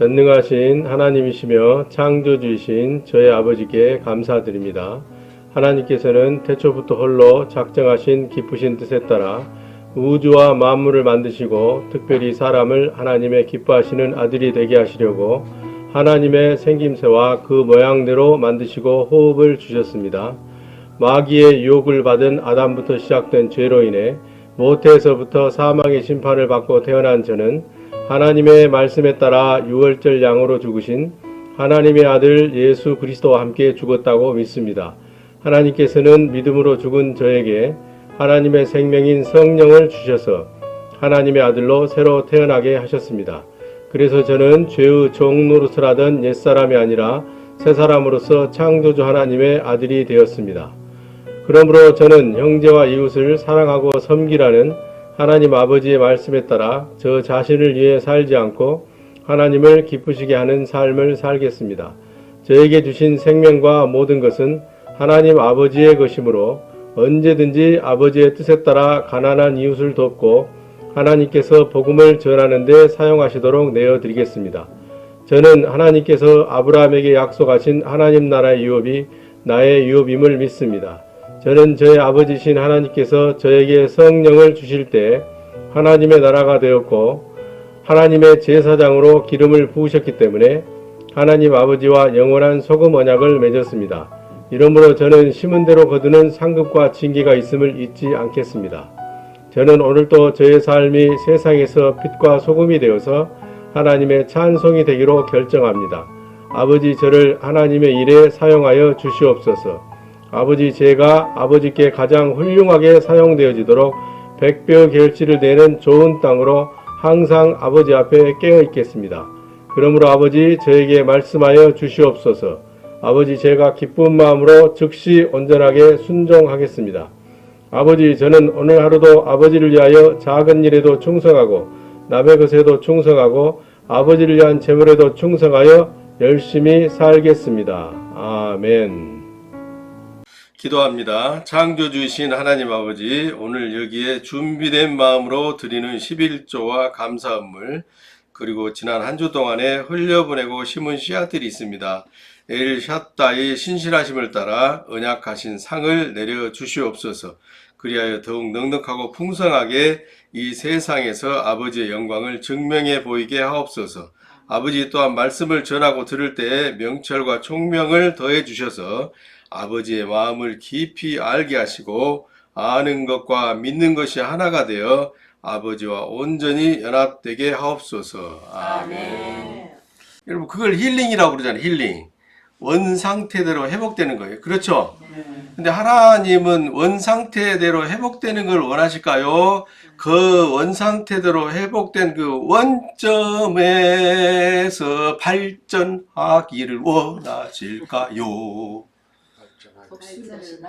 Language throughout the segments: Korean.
전능하신 하나님이시며 창조주이신 저의 아버지께 감사드립니다. 하나님께서는 태초부터 홀로 작정하신 기쁘신 뜻에 따라 우주와 만물을 만드시고 특별히 사람을 하나님의 기뻐하시는 아들이 되게 하시려고 하나님의 생김새와 그 모양대로 만드시고 호흡을 주셨습니다. 마귀의 유혹을 받은 아담부터 시작된 죄로 인해 모태에서부터 사망의 심판을 받고 태어난 저는 하나님의 말씀에 따라 유월절 양으로 죽으신 하나님의 아들 예수 그리스도와 함께 죽었다고 믿습니다. 하나님께서는 믿음으로 죽은 저에게 하나님의 생명인 성령을 주셔서 하나님의 아들로 새로 태어나게 하셨습니다. 그래서 저는 죄의 종 노릇을 하던 옛사람이 아니라 새사람으로서 창조주 하나님의 아들이 되었습니다. 그러므로 저는 형제와 이웃을 사랑하고 섬기라는 하나님 아버지의 말씀에 따라 저 자신을 위해 살지 않고 하나님을 기쁘시게 하는 삶을 살겠습니다. 저에게 주신 생명과 모든 것은 하나님 아버지의 것이므로 언제든지 아버지의 뜻에 따라 가난한 이웃을 돕고 하나님께서 복음을 전하는 데 사용하시도록 내어드리겠습니다. 저는 하나님께서 아브라함에게 약속하신 하나님 나라의 유업이 나의 유업임을 믿습니다. 저는 저의 아버지신 하나님께서 저에게 성령을 주실 때 하나님의 나라가 되었고 하나님의 제사장으로 기름을 부으셨기 때문에 하나님 아버지와 영원한 소금 언약을 맺었습니다. 이러므로 저는 심은 대로 거두는 상급과 징계가 있음을 잊지 않겠습니다. 저는 오늘도 저의 삶이 세상에서 빛과 소금이 되어서 하나님의 찬송이 되기로 결정합니다. 아버지, 저를 하나님의 일에 사용하여 주시옵소서. 아버지, 제가 아버지께 가장 훌륭하게 사용되어지도록 백배의 결실을 내는 좋은 땅으로 항상 아버지 앞에 깨어 있겠습니다. 그러므로 아버지, 저에게 말씀하여 주시옵소서. 아버지, 제가 기쁜 마음으로 즉시 온전하게 순종하겠습니다. 아버지, 저는 오늘 하루도 아버지를 위하여 작은 일에도 충성하고 남의 것에도 충성하고 아버지를 위한 재물에도 충성하여 열심히 살겠습니다. 아멘. 기도합니다. 창조주이신 하나님 아버지, 오늘 여기에 준비된 마음으로 드리는 11조와 감사함을 그리고 지난 한 주 동안에 흘려보내고 심은 씨앗들이 있습니다. 엘 샤다의 신실하심을 따라 언약하신 상을 내려 주시옵소서. 그리하여 더욱 넉넉하고 풍성하게 이 세상에서 아버지의 영광을 증명해 보이게 하옵소서. 아버지 또한 말씀을 전하고 들을 때에 명철과 총명을 더해 주셔서 아버지의 마음을 깊이 알게 하시고 아는 것과 믿는 것이 하나가 되어 아버지와 온전히 연합되게 하옵소서. 아멘. 여러분, 그걸 힐링이라고 그러잖아요. 힐링. 원상태대로 회복되는 거예요. 그렇죠? 근데 하나님은 원상태대로 회복되는 걸 원하실까요? 그 원상태대로 회복된 그 원점에서 발전하기를 원하실까요?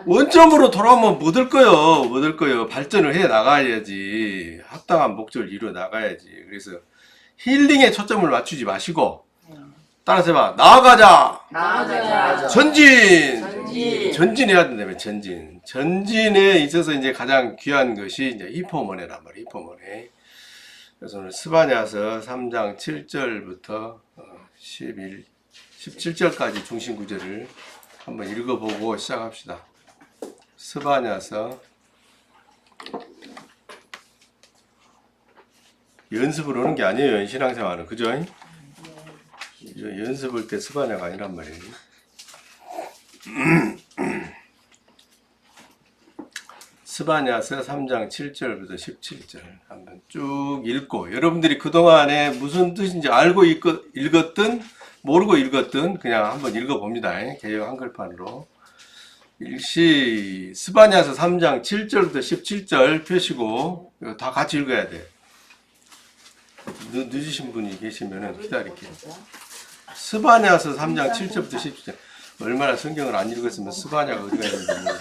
원점으로 돌아오면 못 올 거요. 못 올 거요. 발전을 해 나가야지. 합당한 목적을 이루어 나가야지. 그래서 힐링에 초점을 맞추지 마시고 따라서 해봐. 나아가자. 나아가자. 전진해야 된다며, 전진. 전진에 있어서 이제 가장 귀한 것이 이제 히포모네란 말이에요, 히포모네. 그래서 오늘 스바냐서 3장 7절부터 17절까지 중심 구절을 한번 읽어보고 시작합시다. 스바냐서 연습을 오는 게 아니에요, 신앙생활은. 그죠? 연습할 때 스바냐가 아니란 말이에요. 스바냐서 3장 7절부터 17절 한번 쭉 읽고 여러분들이 그동안에 무슨 뜻인지 알고 읽었든 모르고 읽었든 그냥 한번 읽어봅니다. 개역 한글판으로. 스바냐서 3장 7절부터 17절 펴시고 이거 다 같이 읽어야 돼. 늦으신 분이 계시면 기다릴게요. 스바냐서 3장 7절부터 17절. 얼마나 성경을 안 읽었으면 스바냐가 어디가 있는지 모르겠어요.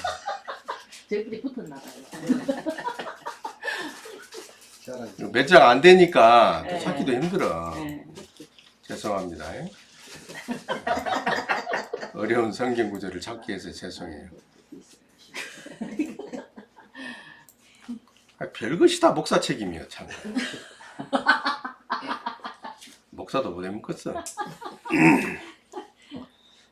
저희끼리 붙었나 봐요. 몇 장 안 되니까 또 네. 찾기도 힘들어. 네. 죄송합니다. 어려운 성경 구절을 찾기 위해서 죄송해요. 별것이 다 목사 책임이야, 참. 목사도 못 해먹겠어.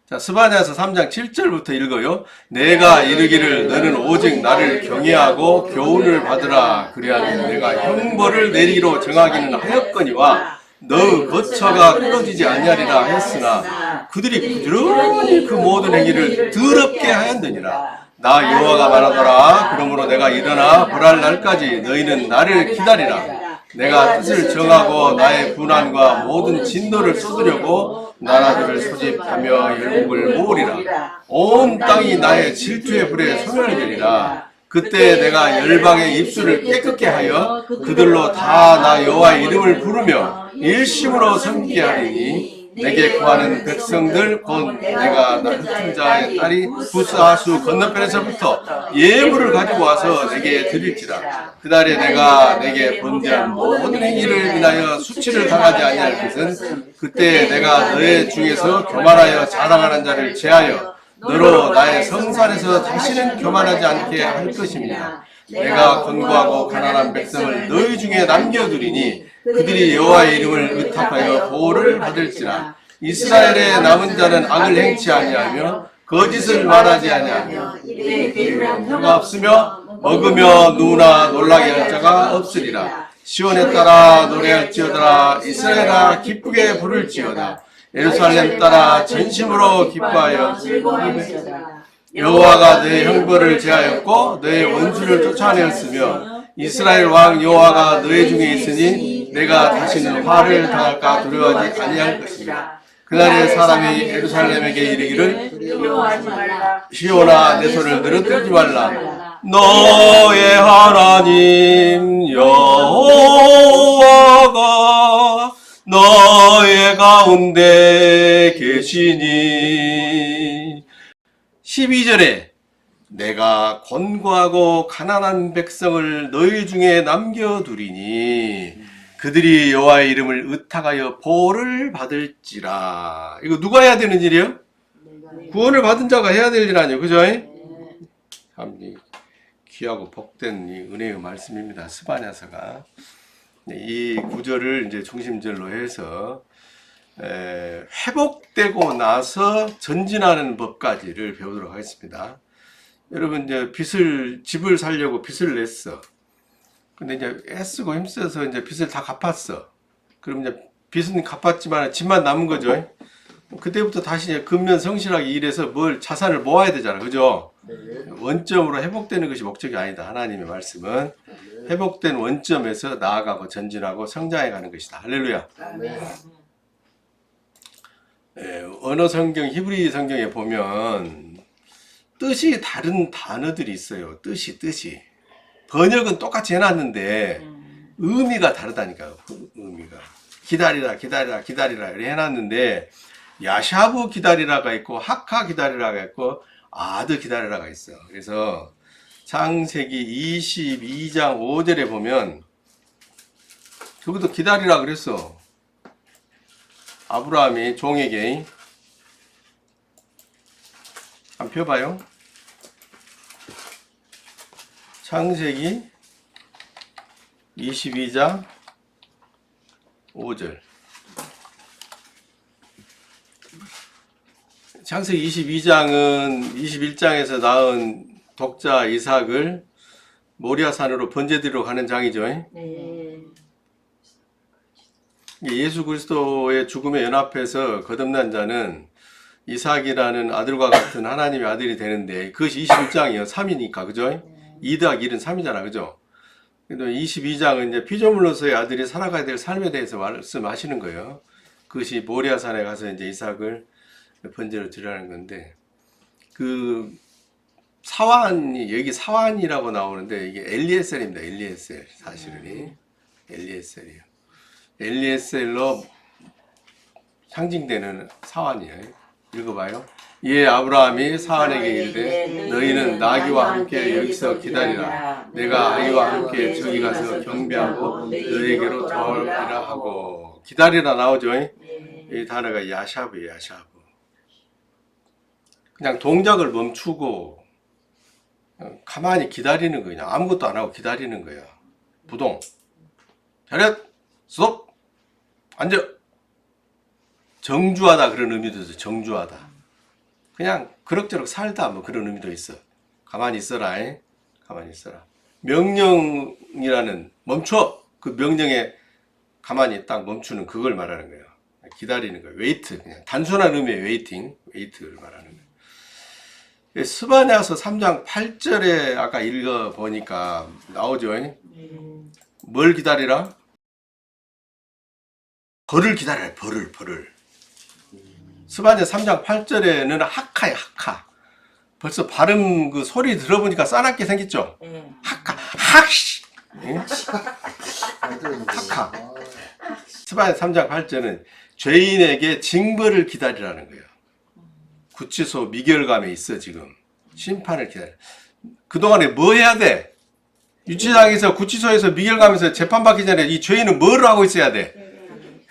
자, 스바냐서 3장 7절부터 읽어요. 내가 이르기를 너는 오직 나를 경외하고 교훈을 받으라. 그리하면 내가 형벌을 내리기로 정하기는 하였거니와 너 거처가 끊어지지 아니하리라 했으나 그들이 부지런히 그 모든 행위를 더럽게 하였느니라. 나 여호와가 말하더라. 그러므로 내가 일어나 벌할 날까지 너희는 나를 기다리라. 내가 뜻을 정하고 나의 분한과 모든 진노를 쏟으려고 나라들을 소집하며 열국을 모으리라. 온 땅이 나의 질투의 불에 소멸되리라. 그때 내가 열방의 입술을 깨끗게 하여 그들로 다 나 여호와의 이름을 부르며 일심으로 섬기게 하리니 내게 구하는 백성들 곧 내가 나 흩은 자의 딸이 부스하수 건너편에서부터 예물을 가지고 와서 내게 드릴지라. 그날에 내가 내게 범죄한 모든 행위를 인하여 수치를 당하지 아니할 것은 그때 내가 너의 중에서 교만하여 자랑하는 자를 제하여 너로 나의 성산에서 다시는 교만하지 않게 할 것입니다. 내가 권고하고 가난한 백성을 너희 중에 남겨두리니 그들이 여호와의 이름을 의탁하여 보호를 받을지라. 이스라엘의 남은 자는 악을 행치 아니하며 거짓을 말하지 아니하며 입에 괴유한 혀가 없으며 먹으며 누우나 놀라게 할 자가 없으리라. 시온에 따라 노래할지어다. 이스라엘아 기쁘게 부를지어다. 예루살렘 따라 전심으로 기뻐하여 즐거워할지어다. 여호와가 내 형벌을 제하였고 너의 원수를 쫓아내었으며 이스라엘 왕 여호와가 너희 중에 있으니 내가 다시는 화를 당할까 두려워하지 아니할 것이라. 그날에 사람이 예루살렘에게 이르기를 시온아 내 손을 늘어뜨리지 말라. 너의 하나님 여호와가 너의 가운데 계시니. 12절에 내가 권고하고 가난한 백성을 너희 중에 남겨두리니 그들이 여호와의 이름을 의탁하여 보호를 받을지라. 이거 누가 해야 되는 일이에요? 구원을 받은 자가 해야 될 일 아니에요, 그죠? 참 귀하고 복된 이 은혜의 말씀입니다. 스바냐서가 이 구절을 이제 중심절로 해서 회복되고 나서 전진하는 법까지를 배우도록 하겠습니다. 여러분 이제 집을 살려고 빚을 냈어. 근데 이제 애쓰고 힘써서 이제 빚을 다 갚았어. 그럼 이제 빚은 갚았지만 집만 남은 거죠. 그때부터 다시 이제 근면 성실하게 일해서 자산을 모아야 되잖아. 그죠? 원점으로 회복되는 것이 목적이 아니다. 하나님의 말씀은 회복된 원점에서 나아가고 전진하고 성장해 가는 것이다. 할렐루야. 언어 성경 히브리 성경에 보면 뜻이 다른 단어들이 있어요. 뜻이 번역은 똑같이 해놨는데 의미가 다르다니까요. 그 의미가 기다리라 이렇게 해놨는데 야샤브 기다리라가 있고 하카 기다리라가 있고 아드 기다리라가 있어. 그래서 창세기 22장 5절에 보면 저기도 기다리라 그랬어. 아브라함이 종에게 한번 펴봐요. 창세기 22장 5절. 창세기 22장은 21장에서 낳은 독자 이삭을 모리아산으로 번제드리러 가는 장이죠. 네. 예수 그리스도의 죽음에 연합해서 거듭난 자는 이삭이라는 아들과 같은 하나님의 아들이 되는데 그것이 21장이에요. 3이니까 그죠? 2 더하기 1은 3이잖아 그죠? 근데 22장은 이제 피조물로서의 아들이 살아가야 될 삶에 대해서 말씀하시는 거예요. 그것이 모리아산에 가서 이제 이삭을 번제로 드리라는 건데 그 사완이 여기 사완이라고 나오는데 이게 엘리에셀입니다. 엘리에셀 사실은 엘리에셀이에요. 엘리에셀로 상징되는 사완이에요. 읽어봐요. 이에 아브라함이 사완에게 이르되 너희는 나귀와 함께 여기서 기다리라. 내가 아이와 함께 저기 가서 경배하고 너에게로 돌아오리라 하고. 기다리라 나오죠. 이 단어가 야샤브예요. 야샤브. 그냥 동작을 멈추고 가만히 기다리는 거예요. 아무것도 안 하고 기다리는 거예요. 부동. 차렷. 스톱. 앉아. 정주하다 그런 의미도 있어. 정주하다. 그냥 그럭저럭 살다 뭐 그런 의미도 있어. 가만히 있어라. 가만히 있어라. 명령이라는 멈춰. 그 명령에 가만히 딱 멈추는 그걸 말하는 거예요. 기다리는 거예요. 웨이트. 그냥 단순한 의미의 웨이팅. 웨이트를 말하는 거예요. 스바냐서 3장 8절에 아까 읽어보니까 나오죠. 뭘 기다리라? 벌을 기다려요. 벌을. 스바냐 3장 8절에는 하카야, 하카. 벌써 발음 그 소리 들어보니까 싸납게 생겼죠? 하카, 학시! 하카. 스바냐 3장 8절은 죄인에게 징벌을 기다리라는 거예요. 구치소 미결감에 있어 지금. 심판을 기다려. 그동안에 뭐 해야 돼? 유치장에서 구치소에서 미결감에서 재판받기 전에 이 죄인은 뭘 하고 있어야 돼?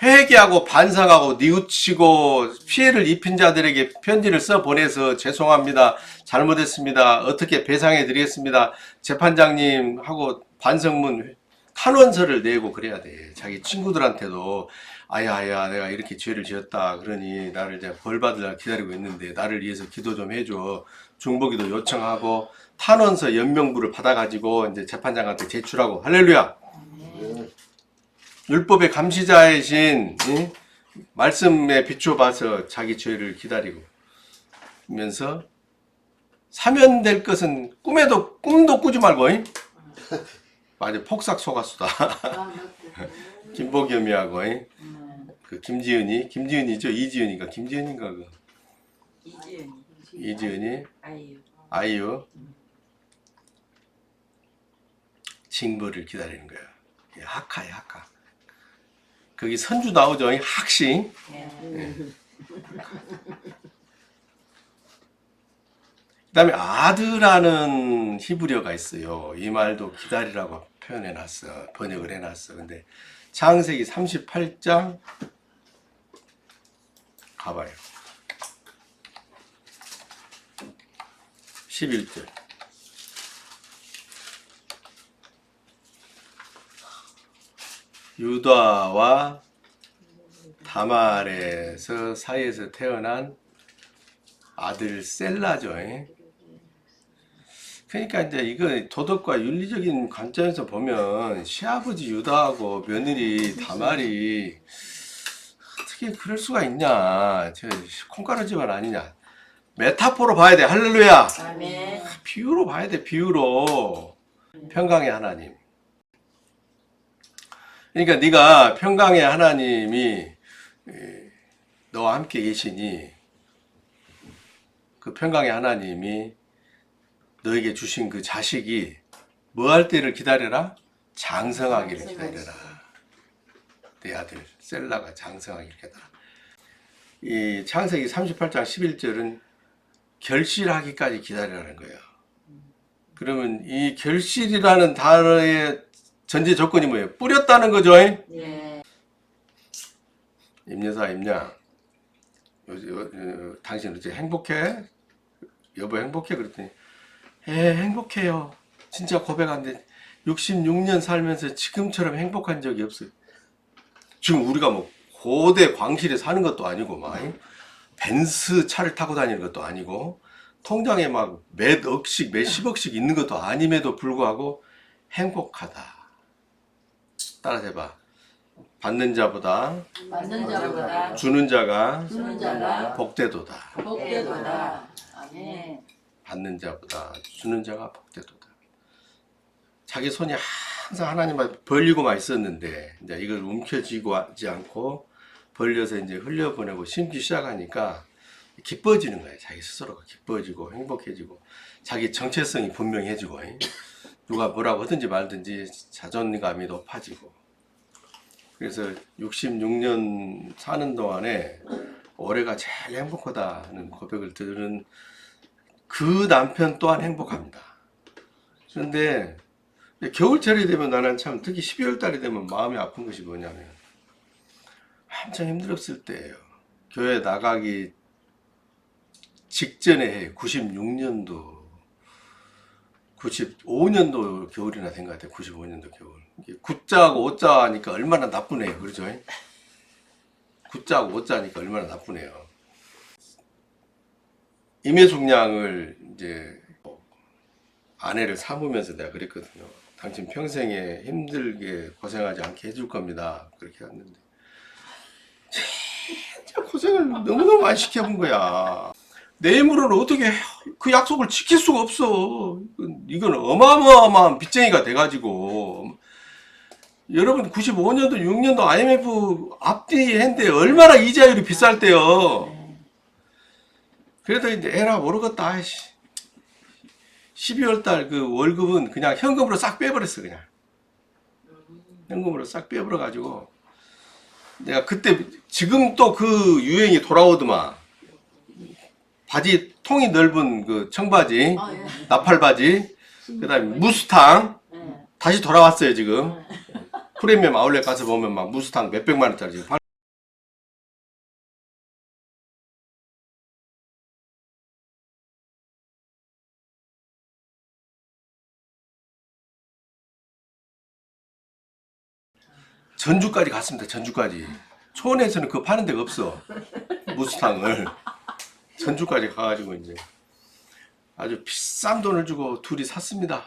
회개하고 반성하고 뉘우치고 피해를 입힌 자들에게 편지를 써 보내서 죄송합니다. 잘못했습니다. 어떻게 배상해 드리겠습니다. 재판장님 하고 반성문 탄원서를 내고 그래야 돼. 자기 친구들한테도 아야 내가 이렇게 죄를 지었다. 그러니 나를 이제 벌 받으려 기다리고 있는데 나를 위해서 기도 좀 해줘. 중보기도 요청하고 탄원서 연명부를 받아가지고 이제 재판장한테 제출하고 할렐루야. 율법의 감시자이신 말씀에 비춰봐서 자기 죄를 기다리고 면서 사면될 것은 꿈도 꾸지 말고 맞아 폭삭 속았수다. 김보겸이하고 그 김지은이죠. 이지은이가 김지은인가 그 이지은이 아이유 징벌을 기다리는 거야. 하카야 하카. 거기 선주 나오죠. 학시. 그 다음에 아드라는 히브리어가 있어요. 이 말도 기다리라고 표현해놨어. 번역을 해놨어. 근데 창세기 38장 가봐요. 11절. 유다와 다말에서 사이에서 태어난 아들 셀라죠. 그러니까 이제 이거 도덕과 윤리적인 관점에서 보면 시아버지 유다하고 며느리 다말이 어떻게 그럴 수가 있냐. 저 콩가루 집안 아니냐. 메타포로 봐야 돼. 할렐루야. 아멘. 비유로 봐야 돼. 비유로. 평강의 하나님. 그러니까 네가 평강의 하나님이 너와 함께 계시니 그 평강의 하나님이 너에게 주신 그 자식이 뭐 할 때를 기다려라? 장성하기를 기다려라. 내 아들 셀라가 장성하기를 기다려라. 이 창세기 38장 11절은 결실하기까지 기다리라는 거예요. 그러면 이 결실이라는 단어의 전제 조건이 뭐예요? 뿌렸다는 거죠. 예. 임여사 임냐, 당신 어째 행복해? 여보 행복해? 그랬더니 행복해요. 진짜 고백한데 66년 살면서 지금처럼 행복한 적이 없어요. 지금 우리가 뭐 고대 광실에 사는 것도 아니고 막 벤츠 차를 타고 다니는 것도 아니고 통장에 막 몇 억씩 몇십억씩 있는 것도 아님에도 불구하고 행복하다. 따라서 해봐. 받는 자보다 받는 자보다 주는 자가 주는 자가 복되도다. 복되도다. 아멘. 받는 자보다 주는 자가 복되도다. 자기 손이 항상 하나님 앞에 벌리고만 있었는데 이제 이걸 움켜쥐고 하지 않고 벌려서 이제 흘려보내고 심기 시작하니까 기뻐지는 거예요. 자기 스스로가 기뻐지고 행복해지고 자기 정체성이 분명해지고 누가 뭐라고 하든지 말든지 자존감이 높아지고 그래서 66년 사는 동안에 올해가 제일 행복하다는 고백을 들은 그 남편 또한 행복합니다. 그런데 겨울철이 되면 나는 참 특히 12월 달이 되면 마음이 아픈 것이 뭐냐면 한참 힘들었을 때예요. 교회 나가기 직전에 해 96년도 95년도 겨울이나 된 것 같아요. 95년도 겨울. 구자하고 오자 하니까 얼마나 나쁘네요. 그렇죠? 구자하고 오자 하니까 얼마나 나쁘네요. 임혜숙 양을 이제 아내를 삼으면서 내가 그랬거든요. 당신 평생에 힘들게 고생하지 않게 해줄 겁니다. 그렇게 했는데 진짜 고생을 너무너무 많이 시켜본 거야. 내 힘으로는 어떻게 그 약속을 지킬 수가 없어. 이건 어마어마한 빚쟁이가 돼가지고 여러분 95년도 6년도 IMF 앞뒤 했는데 얼마나 이자율이 비쌀 때요. 그래도 이제 에라 모르겠다. 12월 달 그 월급은 그냥 현금으로 싹 빼버렸어. 그냥 현금으로 싹 빼버려 가지고 내가 그때 지금 또 그 유행이 돌아오더만. 바지 통이 넓은 그 청바지, 나팔 바지, 그다음에 무스탕 다시 돌아왔어요 지금. 프리미엄 아울렛 가서 보면 막 무스탕 몇백만 원짜리 지금 팔. 전주까지 갔습니다. 전주까지. 초원에서는 그거 파는 데가 없어. 무스탕을. 전주까지 가가지고 이제 아주 비싼 돈을 주고 둘이 샀습니다.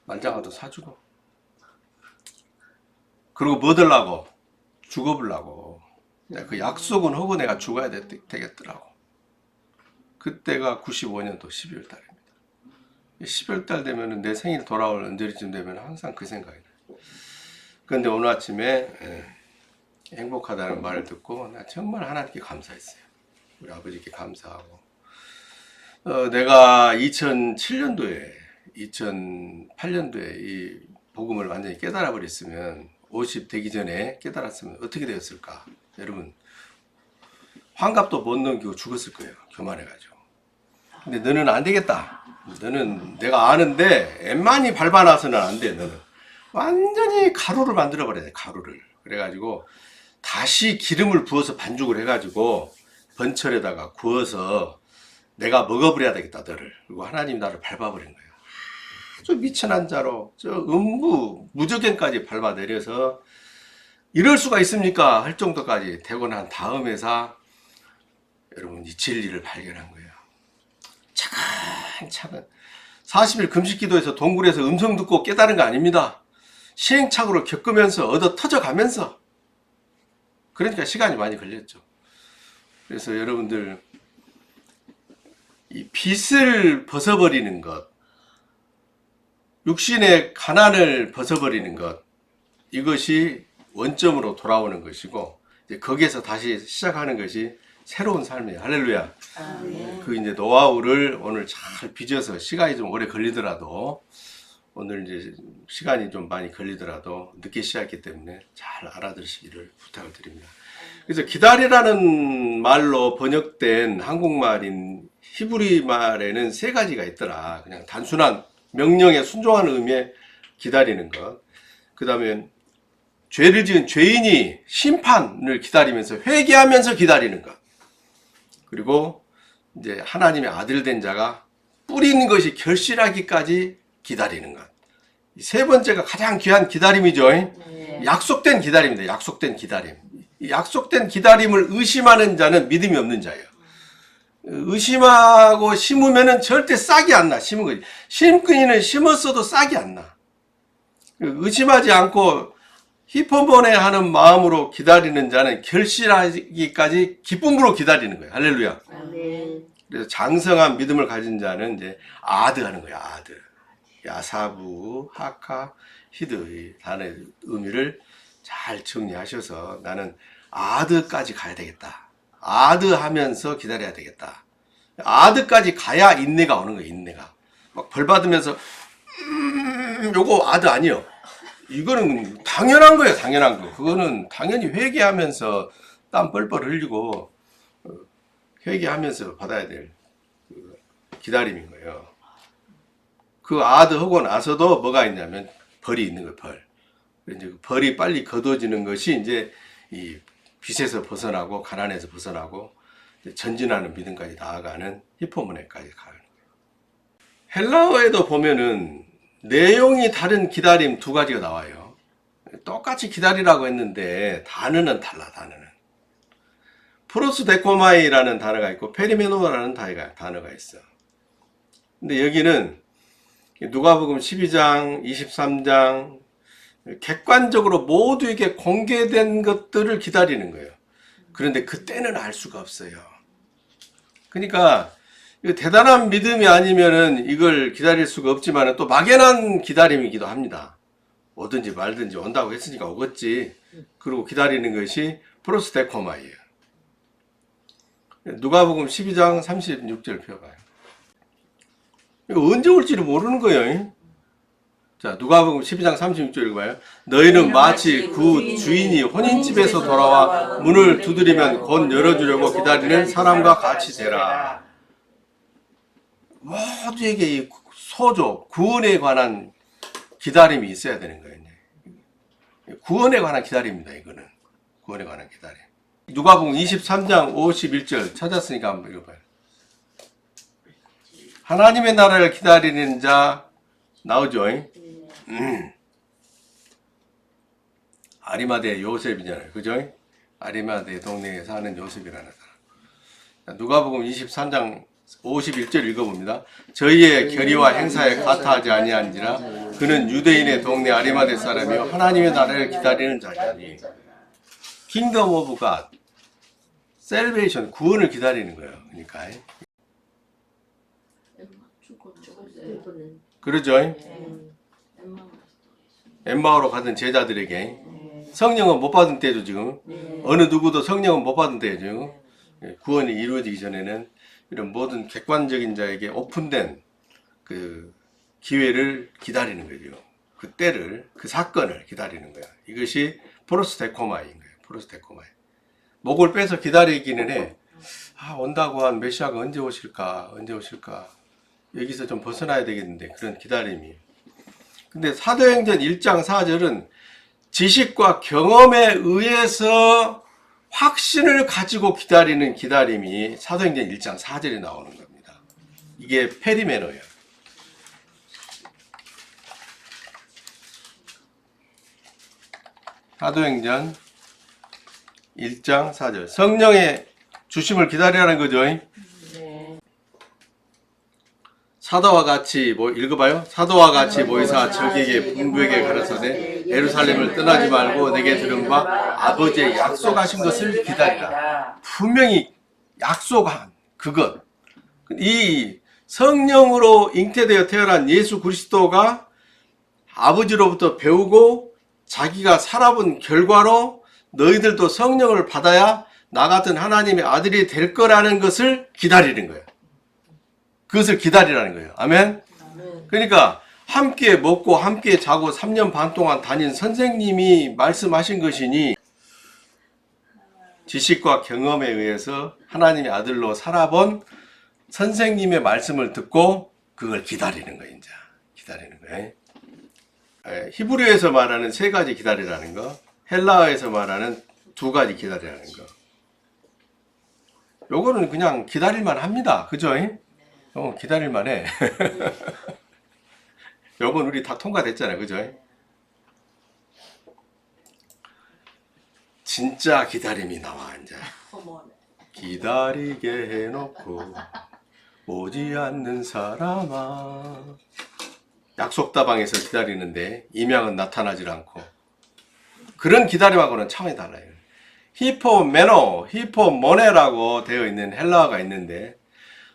만장아도 사주고. 그리고 뭐 들라고? 죽어보려고. 그 약속은 하고 내가 죽어야 되겠더라고. 그때가 95년도 12월 달입니다. 12월 달 되면은 내 생일 돌아올 언제쯤 되면 항상 그 생각이 나요. 그런데 오늘 아침에 행복하다는 말을 듣고 나 정말 하나님께 감사했어요. 우리 아버지께 감사하고 내가 2007년도에 2008년도에 이 복음을 완전히 깨달아 버렸으면 50 되기 전에 깨달았으면 어떻게 되었을까? 여러분 환갑도 못 넘기고 죽었을 거예요. 교만해가지고. 근데 너는 안 되겠다. 너는 내가 아는데 엠만이 밟아놔서는 안 돼. 너는 완전히 가루를 만들어 버려야 돼. 가루를. 그래가지고 다시 기름을 부어서 반죽을 해가지고 번철에다가 구워서 내가 먹어버려야 되겠다 너를. 그리고 하나님이 나를 밟아버린 거예요. 아주 미천한 자로 저 음부 무적견까지 밟아내려서 이럴 수가 있습니까 할 정도까지 되고 난 다음에서 여러분 이 진리를 발견한 거예요. 차근차근 40일 금식기도에서 동굴에서 음성 듣고 깨달은 거 아닙니다. 시행착오를 겪으면서 얻어 터져가면서. 그러니까 시간이 많이 걸렸죠. 그래서 여러분들 이 빚을 벗어버리는 것, 육신의 가난을 벗어버리는 것, 이것이 원점으로 돌아오는 것이고 이제 거기에서 다시 시작하는 것이 새로운 삶이에요. 할렐루야. 아멘. 그 이제 노하우를 오늘 잘 빚어서 시간이 좀 오래 걸리더라도 오늘 이제 시간이 좀 많이 걸리더라도 늦게 시작했기 때문에 잘 알아들으시기를 부탁을 드립니다. 그래서 기다리라는 말로 번역된 한국말인 히브리 말에는 세 가지가 있더라. 그냥 단순한 명령에 순종하는 의미의 기다리는 것. 그 다음에 죄를 지은 죄인이 심판을 기다리면서 회개하면서 기다리는 것. 그리고 이제 하나님의 아들 된 자가 뿌리는 것이 결실하기까지 기다리는 것. 이 세 번째가 가장 귀한 기다림이죠. 네. 약속된 기다림입니다. 약속된 기다림. 이 약속된 기다림을 의심하는 자는 믿음이 없는 자예요. 의심하고 심으면은 절대 싹이 안 나. 심은 거지. 심근이는 심었어도 싹이 안 나. 의심하지 않고 히퍼보네 하는 마음으로 기다리는 자는 결실하기까지 기쁨으로 기다리는 거예요. 할렐루야. 아멘. 그래서 장성한 믿음을 가진 자는 이제 아드 하는 거예요. 아드. 야사부, 하카, 히드 이 단어의 의미를 잘 정리하셔서 나는 아드까지 가야 되겠다. 아드 하면서 기다려야 되겠다. 아드까지 가야 인내가 오는 거예요. 인내가. 막 벌 받으면서 요거 아드 아니요. 이거는 당연한 거예요. 당연한 거. 그거는 당연히 회개하면서 땀 뻘뻘 흘리고 회개하면서 받아야 될 기다림인 거예요. 그 아드 하고 나서도 뭐가 있냐면 벌이 있는 거예요. 벌. 이제 그 벌이 빨리 거둬지는 것이 이제 이 빛에서 벗어나고 가난에서 벗어나고 전진하는 믿음까지 나아가는 히포모네까지 가는 거예요. 헬라어에도 보면은 내용이 다른 기다림 두 가지가 나와요. 똑같이 기다리라고 했는데 단어는 달라. 단어는 프로스 데코마이라는 단어가 있고 페리메노라는 단어가 있어. 근데 여기는 누가복음 12장, 23장 객관적으로 모두에게 공개된 것들을 기다리는 거예요. 그런데 그때는 알 수가 없어요. 그러니까 이거 대단한 믿음이 아니면은 이걸 기다릴 수가 없지만 또 막연한 기다림이기도 합니다. 오든지 말든지 온다고 했으니까 오겠지. 그리고 기다리는 것이 프로스테코마이에요. 누가복음 12장 36절 펴봐요. 이거 언제 올지를 모르는 거예요. 자, 누가복음 12장 36절 읽어봐요. 너희는 마치 그 주인이 혼인집에서 돌아와 문을 두드리면 곧 열어주려고 기다리는 사람과 같이 되라. 모두에게 이 소조, 구원에 관한 기다림이 있어야 되는 거예요. 구원에 관한 기다림입니다. 이거는 구원에 관한 기다림. 누가복음 23장 51절 찾았으니까 한번 읽어봐요. 하나님의 나라를 기다리는 자 나오죠? 아리마대 요셉이잖아요. 그죠? 아리마대 동네에 사는 요셉이라는 사람. 누가복음 23장 51절 읽어봅니다. 저희의 결의와 행사에 같아하지 아니한지라 그는 유대인의 동네 아리마대 사람이요 하나님의 나라를 기다리는 자니 킹덤 오브 갓 셀베이션 구원을 기다리는 거예요. 그러니까 그러죠? 엠마오로 가던 제자들에게 성령은 못 받은 때죠. 지금 어느 누구도 성령은 못 받은 때죠. 구원이 이루어지기 전에는 이런 모든 객관적인 자에게 오픈된 그 기회를 기다리는 거죠. 그 때를, 그 사건을 기다리는 거야. 이것이 프로스테코마인 거예요. 프로스테코마이. 목을 빼서 기다리기는 해. 아, 온다고 한 메시아가 언제 오실까? 언제 오실까? 여기서 좀 벗어나야 되겠는데 그런 기다림이. 근데 사도행전 1장 4절은 지식과 경험에 의해서 확신을 가지고 기다리는 기다림이 사도행전 1장 4절에 나오는 겁니다. 이게 페리메노예요. 사도행전 1장 4절 성령의 주심을 기다리라는 거죠. 사도와 같이 읽어봐요. 사도와 같이 모이사 저에게 분부에게 가라사대 예루살렘을 떠나지 말고 내게 들은 바 아버지의 약속하신 것을 기다리라. 분명히 약속한 그것. 이 성령으로 잉태되어 태어난 예수 그리스도가 아버지로부터 배우고 자기가 살아본 결과로 너희들도 성령을 받아야 나 같은 하나님의 아들이 될 거라는 것을 기다리는 거예요. 그것을 기다리라는 거예요. 아멘? 그러니까 함께 먹고 함께 자고 3년 반 동안 다닌 선생님이 말씀하신 것이니 지식과 경험에 의해서 하나님의 아들로 살아본 선생님의 말씀을 듣고 그걸 기다리는 거예요. 이제 기다리는 거예요. 히브리어에서 말하는 세 가지 기다리라는 거, 헬라어에서 말하는 두 가지 기다리라는 거. 요거는 그냥 기다릴만 합니다. 그죠? 기다릴만 해. 요건 우리 다 통과됐잖아요. 그죠? 진짜 기다림이 나와, 이제. 기다리게 해놓고 오지 않는 사람아. 약속다방에서 기다리는데 임양은 나타나질 않고. 그런 기다림하고는 차원이 달라요. 히포메노, 히포모네라고 되어 있는 헬라어가 있는데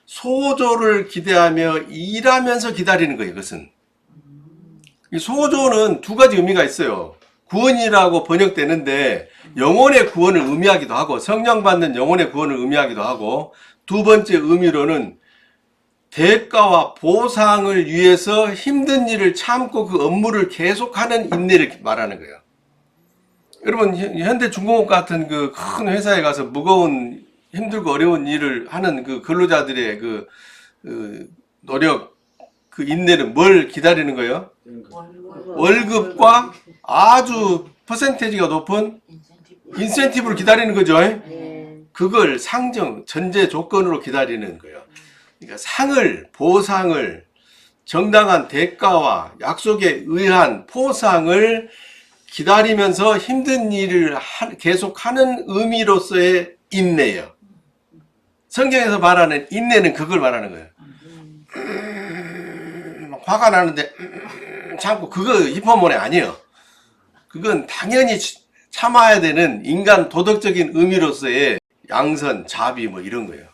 소조를 기대하며 일하면서 기다리는 거예요. 이것은. 이 소조는 두 가지 의미가 있어요. 구원이라고 번역되는데 영혼의 구원을 의미하기도 하고 성령 받는 영혼의 구원을 의미하기도 하고 두 번째 의미로는 대가와 보상을 위해서 힘든 일을 참고 그 업무를 계속하는 인내를 말하는 거예요. 여러분 현대중공업 같은 그 큰 회사에 가서 무거운 힘들고 어려운 일을 하는 그 근로자들의 그 노력, 그 인내는 뭘 기다리는 거예요? 월급과 아주 퍼센테이지가 높은 인센티브를 기다리는 거죠. 그걸 상정, 전제 조건으로 기다리는 거예요. 그러니까 상을, 보상을, 정당한 대가와 약속에 의한 포상을 기다리면서 힘든 일을 계속하는 의미로서의 인내예요. 성경에서 말하는 인내는 그걸 말하는 거예요. 화가 나는데 참고 그거 히퍼모네 아니에요. 그건 당연히 참아야 되는 인간 도덕적인 의미로서의 양선, 자비 뭐 이런 거예요.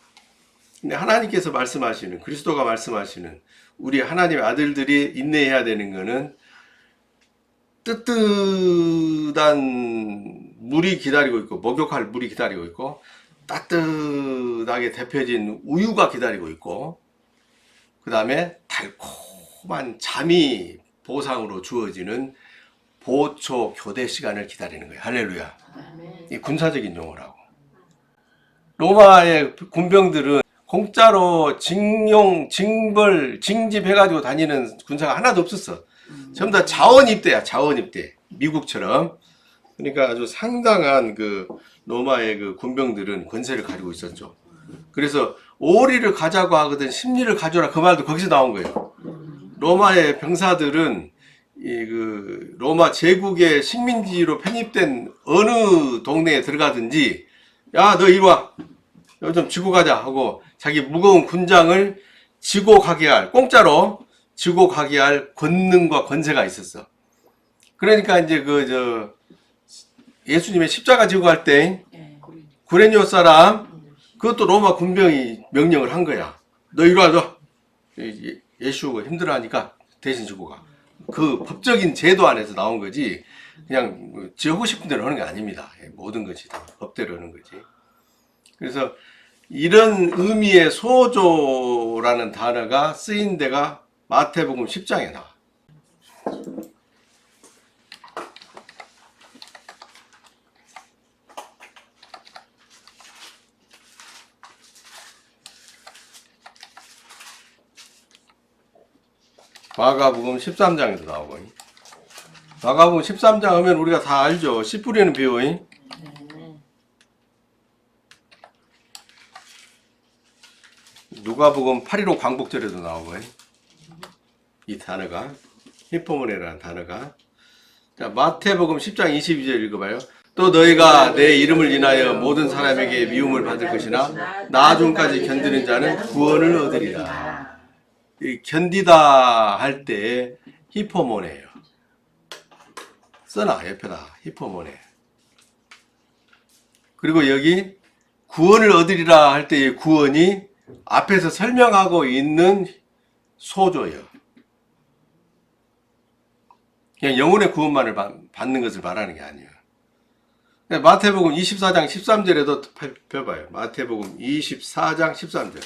근데 하나님께서 말씀하시는, 그리스도가 말씀하시는 우리 하나님의 아들들이 인내해야 되는 거는 뜨뜻한 물이 기다리고 있고 목욕할 물이 기다리고 있고 따뜻하게 데펴진 우유가 기다리고 있고 그 다음에 달콤한 잠이 보상으로 주어지는 보초 교대 시간을 기다리는 거예요. 할렐루야. 이 군사적인 용어라고. 로마의 군병들은 공짜로 징용, 징벌, 징집해가지고 다니는 군사가 하나도 없었어. 전부 다 자원입대야, 자원입대. 미국처럼. 그러니까 아주 상당한 그 로마의 그 군병들은 권세를 가지고 있었죠. 그래서 오리를 가자고 하거든 심리를 가져라 그 말도 거기서 나온 거예요. 로마의 병사들은 이 그 로마 제국의 식민지로 편입된 어느 동네에 들어가든지 야, 너 이리 와. 너 좀 지고 가자 하고 자기 무거운 군장을 지고 가게 할, 공짜로 지고 가게 할 권능과 권세가 있었어. 그러니까 이제 예수님의 십자가 지고 갈 때 구레뇨 사람 그것도 로마 군병이 명령을 한 거야. 너 이리 와, 너. 예수가 힘들어하니까 대신 지고 가. 그 법적인 제도 안에서 나온 거지 그냥 지 하고 싶은 대로 하는 게 아닙니다. 모든 것이 다 법대로 하는 거지. 그래서 이런 의미의 소조라는 단어가 쓰인 데가 마태복음 10장에 나와. 마가복음 13장에도 나오고. 마가복음 13장 하면 우리가 다 알죠. 씨 뿌리는 비유. 누가복음 8.15 광복절에도 나오고. 이 단어가 히포모네라는 단어가. 자, 마태복음 10장 22절 읽어봐요. 또 너희가 내 이름을 인하여 모든 사람에게 미움을 받을 것이나 나중까지 견디는 자는 구원을 얻으리라. 이 견디다 할 때 히포모네예요. 써놔 옆에다 히포모네. 그리고 여기 구원을 얻으리라 할 때의 구원이 앞에서 설명하고 있는 소조예요. 그냥 영혼의 구원만을 받는 것을 말하는 게 아니에요. 마태복음 24장 13절에도 펴봐요. 마태복음 24장 13절.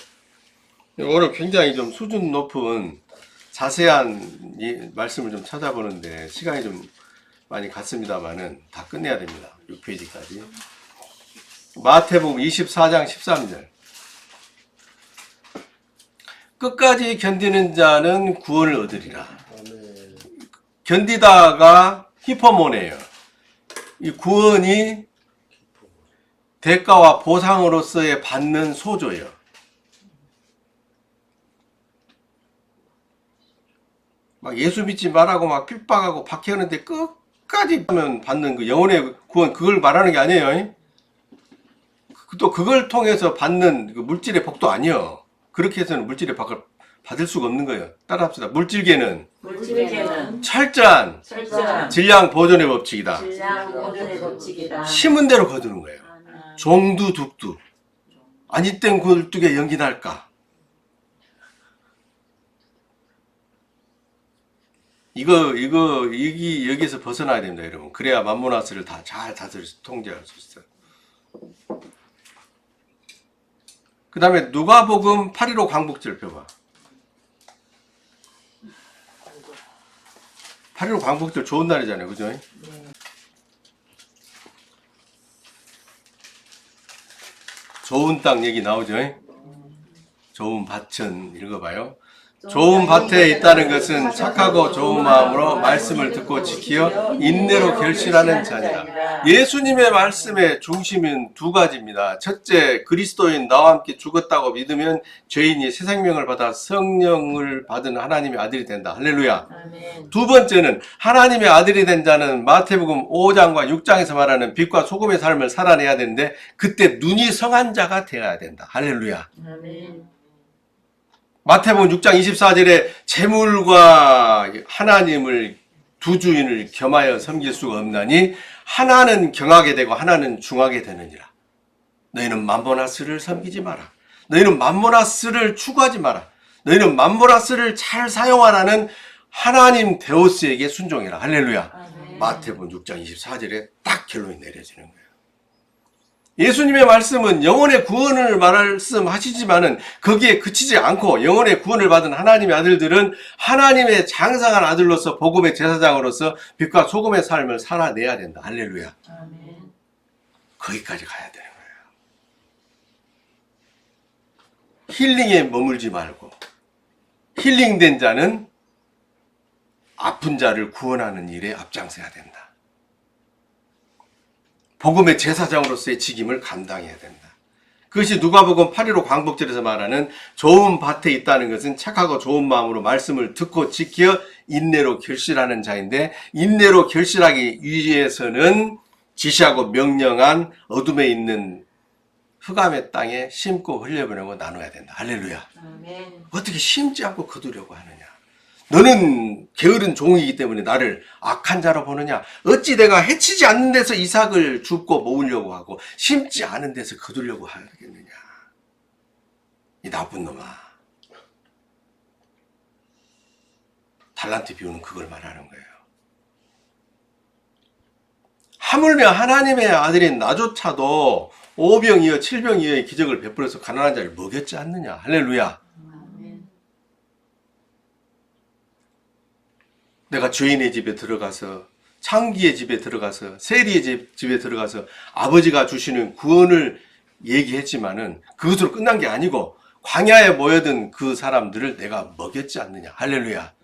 오늘 굉장히 좀 수준 높은 자세한 이 말씀을 좀 찾아보는데 시간이 좀 많이 갔습니다만은 다 끝내야 됩니다. 6페이지까지. 마태복음 24장 13절. 끝까지 견디는 자는 구원을 얻으리라. 견디다가 히포모네예요. 이 구원이 대가와 보상으로서의 받는 소조예요. 막 예수 믿지 말라고 막 핍박하고 박해하는데 끝까지 하면 받는 그 영혼의 구원, 그걸 말하는 게 아니에요. 또 그걸 통해서 받는 그 물질의 복도 아니에요. 그렇게 해서는 물질의 복을 받을 수가 없는 거예요. 따라합시다. 물질계는 철저한 질량 보존의 법칙이다. 심은 대로 거두는 거예요. 종두둑두. 아니 땐 굴뚝에 연기 날까. 여기서 벗어나야 됩니다, 여러분. 그래야 만모나스를 다 잘 통제할 수 있어요. 그 다음에 누가복음 8.15 광복절 펴봐. 8.15 광복절 좋은 날이잖아요, 그죠? 네. 좋은 땅 얘기 나오죠? 좋은 밭은 읽어봐요. 좋은 밭에 있다는 것은 착하고 좋은 마음으로 말씀을 듣고 지키어 인내로 결실하는 자니라. 예수님의 말씀의 중심은 두 가지입니다. 첫째, 그리스도인 나와 함께 죽었다고 믿으면 죄인이 새 생명을 받아 성령을 받은 하나님의 아들이 된다. 할렐루야. 두 번째는 하나님의 아들이 된 자는 마태복음 5장과 6장에서 말하는 빛과 소금의 삶을 살아내야 되는데 그때 눈이 성한 자가 되어야 된다. 할렐루야. 마태복음 6장 24절에 재물과 하나님을 두 주인을 겸하여 섬길 수가 없나니 하나는 경하게 되고 하나는 중하게 되느니라. 너희는 맘모나스를 섬기지 마라. 너희는 맘모나스를 추구하지 마라. 너희는 맘모나스를 잘 사용하라는 하나님 데오스에게 순종해라. 할렐루야. 마태복음 6장 24절에 딱 결론이 내려지는 거예요. 예수님의 말씀은 영혼의 구원을 말씀하시지만은 거기에 그치지 않고 영혼의 구원을 받은 하나님의 아들들은 하나님의 장성한 아들로서 복음의 제사장으로서 빛과 소금의 삶을 살아내야 된다. 할렐루야. 아멘. 거기까지 가야 되는 거예요. 힐링에 머물지 말고 힐링된 자는 아픈 자를 구원하는 일에 앞장서야 된다. 복음의 제사장으로서의 직임을 감당해야 된다. 그것이 누가복음 8.15 광복절에서 말하는 좋은 밭에 있다는 것은 착하고 좋은 마음으로 말씀을 듣고 지켜 인내로 결실하는 자인데 인내로 결실하기 위해서는 지시하고 명령한 어둠에 있는 흑암의 땅에 심고 흘려보내고 나눠야 된다. 할렐루야. 아멘. 어떻게 심지 않고 거두려고 하느냐. 너는 게으른 종이기 때문에 나를 악한 자로 보느냐. 어찌 내가 해치지 않는 데서 이삭을 줍고 모으려고 하고 심지 않은 데서 거두려고 하겠느냐. 이 나쁜 놈아. 달란트 비유는 그걸 말하는 거예요. 하물며 하나님의 아들인 나조차도 5병이여 7병이여의 기적을 베풀어서 가난한 자를 먹였지 않느냐. 할렐루야. 내가 죄인의 집에 들어가서 창기의 집에 들어가서 세리의 집에 들어가서 아버지가 주시는 구원을 얘기했지만은 그것으로 끝난 게 아니고 광야에 모여든 그 사람들을 내가 먹였지 않느냐. 할렐루야.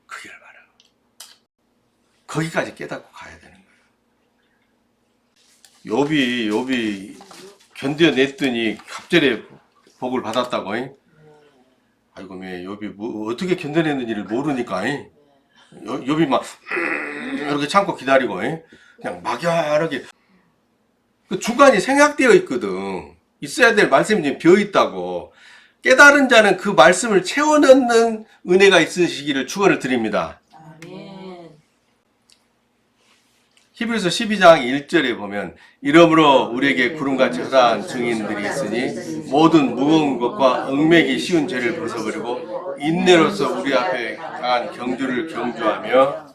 그게 말이야. 거기까지 깨닫고 가야 되는 거예요. 욥이 견뎌냈더니 갑절에 복을 받았다고. 아이고 왜 욥이 어떻게 견뎌냈는지를 모르니까. 욥이 막 이렇게 참고 기다리고 그냥 막연하게 그 주관이 생략되어 있거든. 있어야 될 말씀이 지금 비어 있다고. 깨달은 자는 그 말씀을 채워 넣는 은혜가 있으시기를 축원을 드립니다. 아멘. 히브리서 12장 1절에 보면 이러므로 우리에게 구름같이 허다한 증인들이 있으니 모든 무거운 것과 얽매기 쉬운 죄를 벗어버리고 인내로서 우리 앞에 강한 경주를 경주하며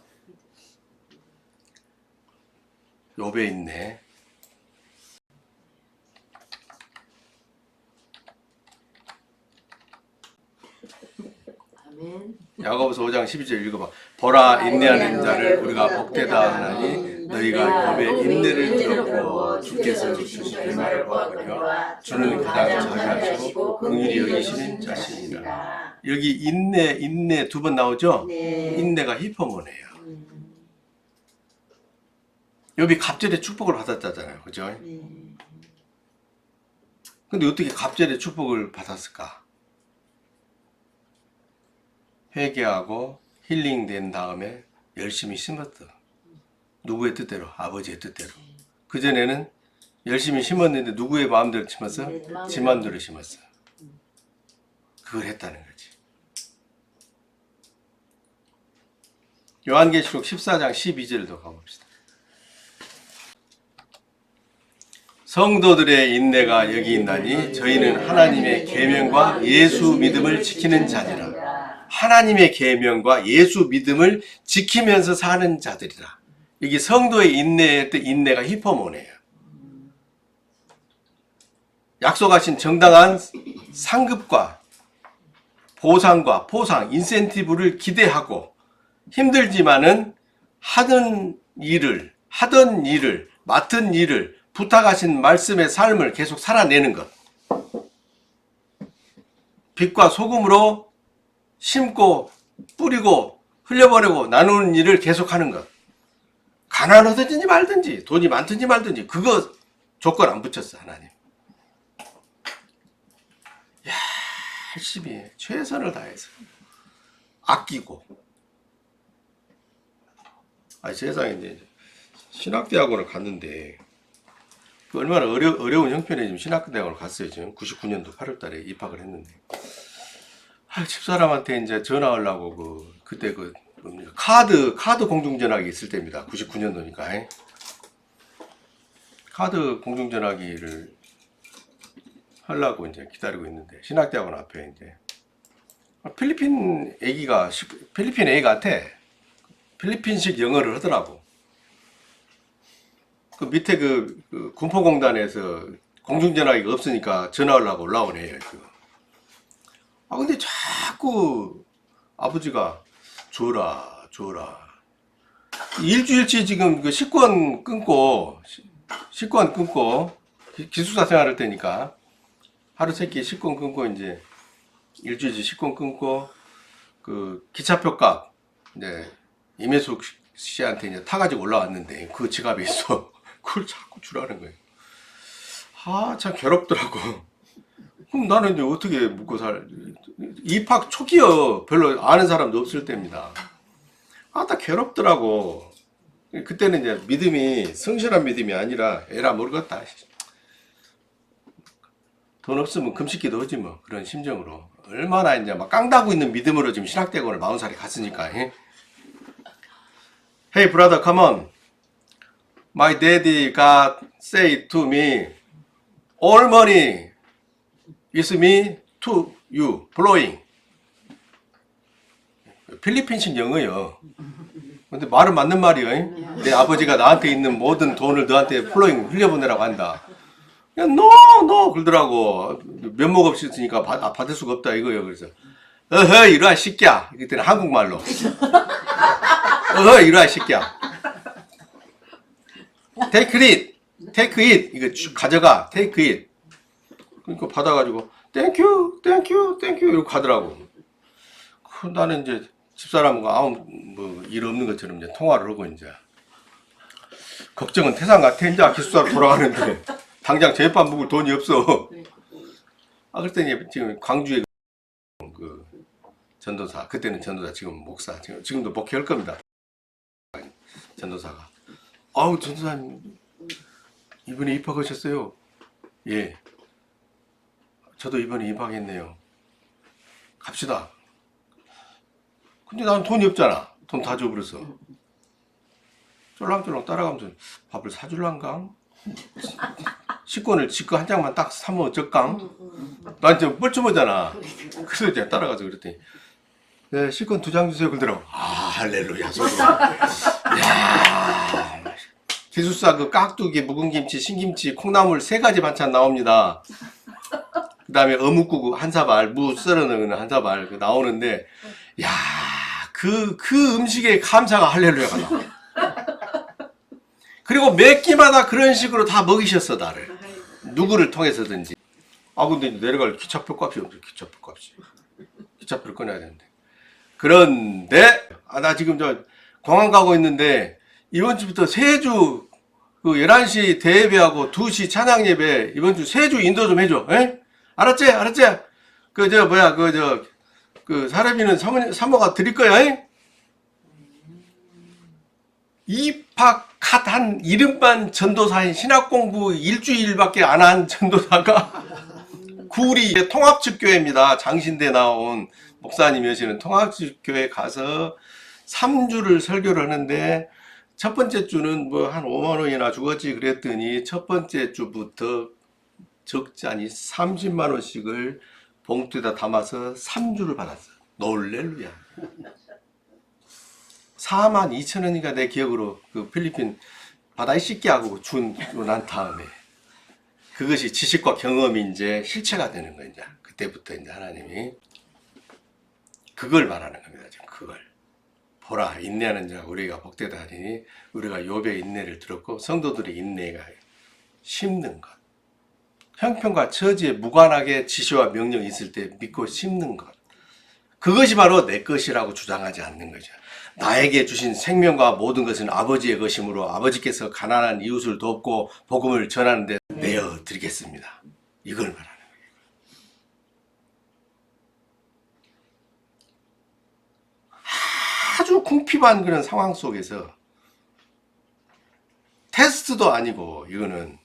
욥의 인내, 야고보서 5장 12절 읽어봐. 보라 인내하는 자를 우리가 복되다 하나니 너희가 욥의 인내를 들었고 주께서 주신 결말을 보았거니와 주는 가장 자비하시고 긍휼히 여기시는 자신이라. 여기 인내 두 번 나오죠? 네. 인내가 히퍼모네예요. 욥이 갑절의 축복을 받았다잖아요. 그죠? 네. 근데 어떻게 갑절의 축복을 받았을까? 회개하고 힐링된 다음에 열심히 심었어. 누구의 뜻대로? 아버지의 뜻대로. 그전에는 열심히 심었는데 누구의 마음대로 심었어? 지 마음대로 심었어. 그걸 했다는 거지. 요한계시록 14장 12절도 가봅시다. 성도들의 인내가 여기 있나니 저희는 하나님의 계명과 예수 믿음을 지키는 자니라. 하나님의 계명과 예수 믿음을 지키면서 사는 자들이라. 여기 성도의 인내의 뜻, 인내가 히퍼모네예요. 약속하신 정당한 상급과 보상과 포상, 인센티브를 기대하고 힘들지만은 하던 일을, 맡은 일을, 부탁하신 말씀의 삶을 계속 살아내는 것. 빛과 소금으로 심고 뿌리고 흘려보내고 나누는 일을 계속하는 것. 가난하든지 말든지 돈이 많든지 말든지 그거 조건 안 붙였어 하나님. 열심히 최선을 다해서 아끼고. 세상에 이제 신학대학원을 갔는데 그 얼마나 어려운 형편에 지금 신학대학원을 갔어요. 지금 99년도 8월달에 입학을 했는데 집사람한테 이제 전화하려고 그때 카드 공중전화기 있을 때입니다. 99년도니까 카드 공중전화기를 하려고 이제 기다리고 있는데 신학대학원 앞에 이제 필리핀 애 같아. 필리핀식 영어를 하더라고. 그 밑에 그 군포공단에서 공중전화기가 없으니까 전화하려고 올라오네요. 근데 자꾸 아버지가 줘라. 일주일치 지금 그 식권 끊고 기숙사 생활할 때니까 하루 세끼 식권 끊고 이제 일주일치 식권 끊고 그 기차표값 이제 임혜숙 씨한테 이제 타가지고 올라왔는데 그 지갑에 있어. 그걸 자꾸 주라는 거예요. 참 괴롭더라고. 그럼 나는 이제 어떻게 묵고 입학 초기요. 별로 아는 사람도 없을 때입니다. 다 괴롭더라고. 그때는 이제 믿음이 성실한 믿음이 아니라 에라 모르겠다. 돈 없으면 금식기도 하지 뭐. 그런 심정으로. 얼마나 이제 막 깡다구 있는 믿음으로 지금 신학대학원을 40살에 갔으니까. Hey brother, come on. My daddy got say to me, all money is me to you, blowing. 필리핀식 영어요. 근데 말은 맞는 말이에요. 내 아버지가 나한테 있는 모든 돈을 너한테 플로잉 흘려보내라고 한다. no 그러더라고. 면목 없이 있으니까 받을 수가 없다 이거예요. 그래서 어허 이리와 새끼야. 그때는 한국말로 어허 이리와 새끼야. take it 이거 가져가. take it. 그러니까 받아가지고 thank you 이러고 가더라고. 나는 이제 집사람과 뭐 일 없는 것처럼 이제 통화를 하고 이제 걱정은 태산 같아. 이제 기숙사로 돌아가는데 당장 제밥 먹을 돈이 없어. 그랬더니 지금 광주에 그 전도사, 그때는 전도사, 지금 목사, 지금도 목회할 겁니다. 전도사가 전도사님 이번에 입학하셨어요? 예. 저도 이번에 입학했네요. 갑시다. 근데 난 돈이 없잖아. 돈 다 줘버렸어. 쫄랑쫄랑 따라가면서 밥을 사줄란가? 식권을 지거 한 장만 딱 사면 어쩔까? 난 이제 뻘쭘하잖아. 그래서 이제 따라가서 그랬더니 네, 식권 2장 주세요. 그러더라고. 할렐루야 소리. 야, 기숙사 그 깍두기, 묵은 김치, 신김치, 콩나물 3가지 반찬 나옵니다. 그 다음에 어묵국 한 사발, 무 썰어 넣는 한 사발 나오는데, 야 그 음식에 감사가 할렐루야가 나와. 그리고 몇 끼마다 그런 식으로 다 먹이셨어, 나를. 누구를 통해서든지. 아, 근데 내려갈 기차표 값이 없어, 기차표 값이. 기차표를 꺼내야 되는데. 그런데, 나 지금 공항 가고 있는데, 이번 주부터 세주, 11시 대예배하고 2시 찬양 예배, 이번 주 세주 인도 좀 해줘, 에? 알았지? 알았지? 사람이는 사모가 드릴 거야, 에? 입학한 이름만 전도사인 신학 공부 일주일밖에 안 한 전도사가 구리 통합측교회입니다. 장신대 나온 목사님이시는 통합측교회 가서 3주를 설교를 하는데 첫 번째 주는 뭐 한 5만 원이나 주었지 그랬더니 첫 번째 주부터 적지 않이 30만 원씩을 봉투에다 담아서 3주를 받았어요. 놀렐루야. 4만 2천 원인가 내 기억으로 그 필리핀 바다에 씻게 하고 주고 난 다음에 그것이 지식과 경험이 이제 실체가 되는 거예요. 이제 그때부터 이제 하나님이 그걸 말하는 겁니다. 지금 그걸 보라 인내하는 자가 우리가 복되다 하니 우리가 욥의 인내를 들었고 성도들의 인내가 심는 것 형편과 처지에 무관하게 지시와 명령이 있을 때 믿고 심는 것 그것이 바로 내 것이라고 주장하지 않는 거죠. 나에게 주신 생명과 모든 것은 아버지의 것이므로 아버지께서 가난한 이웃을 돕고 복음을 전하는데 내어 드리겠습니다. 이걸 말하는 거예요. 아주 궁핍한 그런 상황 속에서 테스트도 아니고 이거는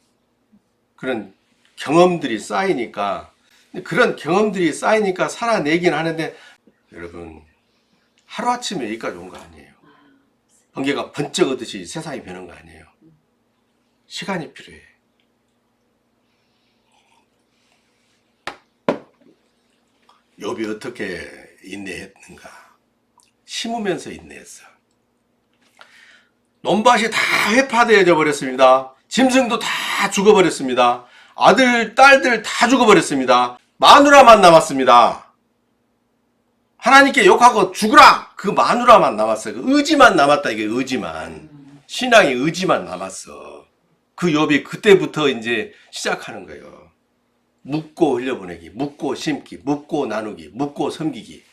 그런 경험들이 쌓이니까 그런 경험들이 쌓이니까 살아내긴 하는데 여러분 하루아침에 여기까지 온 거 아니에요. 번개가 번쩍 오듯이 세상이 변한 거 아니에요. 시간이 필요해. 욥이 어떻게 인내했는가? 심으면서 인내했어. 논밭이 다 회파되어져 버렸습니다. 짐승도 다 죽어버렸습니다. 아들, 딸들 다 죽어버렸습니다. 마누라만 남았습니다. 하나님께 욕하고 죽으라! 그 마누라만 남았어요. 그 의지만 남았다, 이게 의지만. 신앙의 의지만 남았어. 그 욥이 그때부터 이제 시작하는 거예요. 묻고 흘려보내기, 묻고 심기, 묻고 나누기, 묻고 섬기기.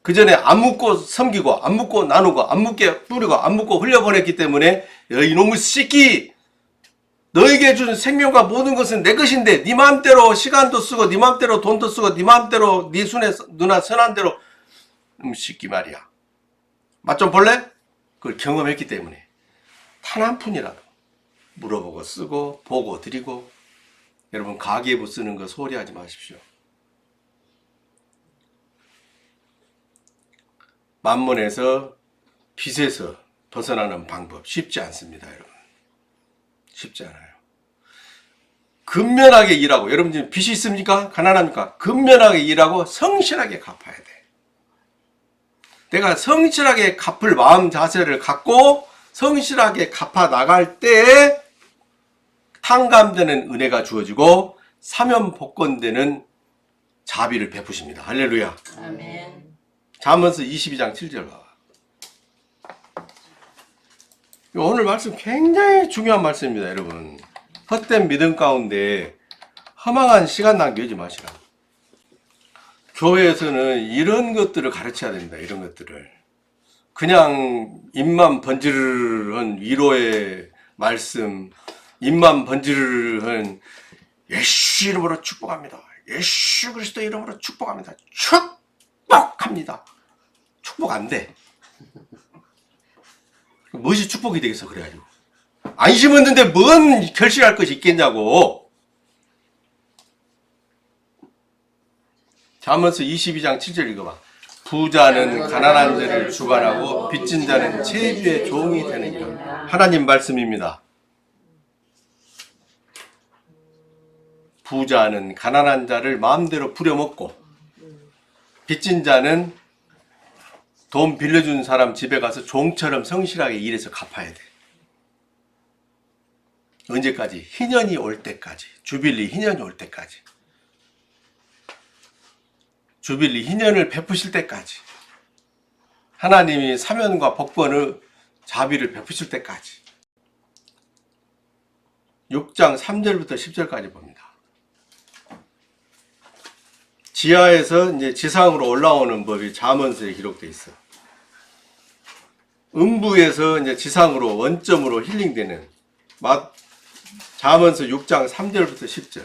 그 전에 안 묻고 섬기고, 안 묻고 나누고, 안 묻게 뿌리고, 안 묻고 흘려보냈기 때문에, 야, 이놈의 새끼! 너에게 준 생명과 모든 것은 내 것인데 네 마음대로 시간도 쓰고 네 마음대로 돈도 쓰고 네 마음대로 네 누나 선한 대로 쉽기 말이야. 맛 좀 볼래? 그걸 경험했기 때문에 단 한 푼이라도 물어보고 쓰고 보고 드리고. 여러분 가계부 쓰는 거 소홀히 하지 마십시오. 만몬에서 빚에서 벗어나는 방법 쉽지 않습니다. 여러분 쉽지 않아요. 근면하게 일하고, 여러분 지금 빚이 있습니까? 가난합니까? 근면하게 일하고 성실하게 갚아야 돼. 내가 성실하게 갚을 마음 자세를 갖고 성실하게 갚아 나갈 때 탕감되는 은혜가 주어지고 사면복권되는 자비를 베푸십니다. 할렐루야. 아멘. 잠언서 22장 7절 봐. 오늘 말씀 굉장히 중요한 말씀입니다, 여러분. 헛된 믿음 가운데 허망한 시간 낭비하지 마시라. 교회에서는 이런 것들을 가르쳐야 됩니다. 이런 것들을. 그냥 입만 번지르르한 위로의 말씀, 입만 번지르르한 예수 이름으로 축복합니다. 예수 그리스도 이름으로 축복합니다. 축복합니다. 축복 안 돼. 무엇이 축복이 되겠어 그래가지고. 안 심었는데 뭔 결실할 것이 있겠냐고. 잠언서 22장 7절 읽어봐. 부자는 가난한 자를 주관하고 빚진 자는 체주의 종이 되느니라. 하나님 말씀입니다. 부자는 가난한 자를 마음대로 부려먹고 빚진 자는 돈 빌려준 사람 집에 가서 종처럼 성실하게 일해서 갚아야 돼. 언제까지? 희년이 올 때까지. 주빌리 희년이 올 때까지. 주빌리 희년을 베푸실 때까지. 하나님이 사면과 복권의 자비를 베푸실 때까지. 6장 3절부터 10절까지 봅니다. 지하에서 이제 지상으로 올라오는 법이 잠언서에 기록되어 있어. 음부에서 이제 지상으로 원점으로 힐링되는 잠언서 6장 3절부터 10절.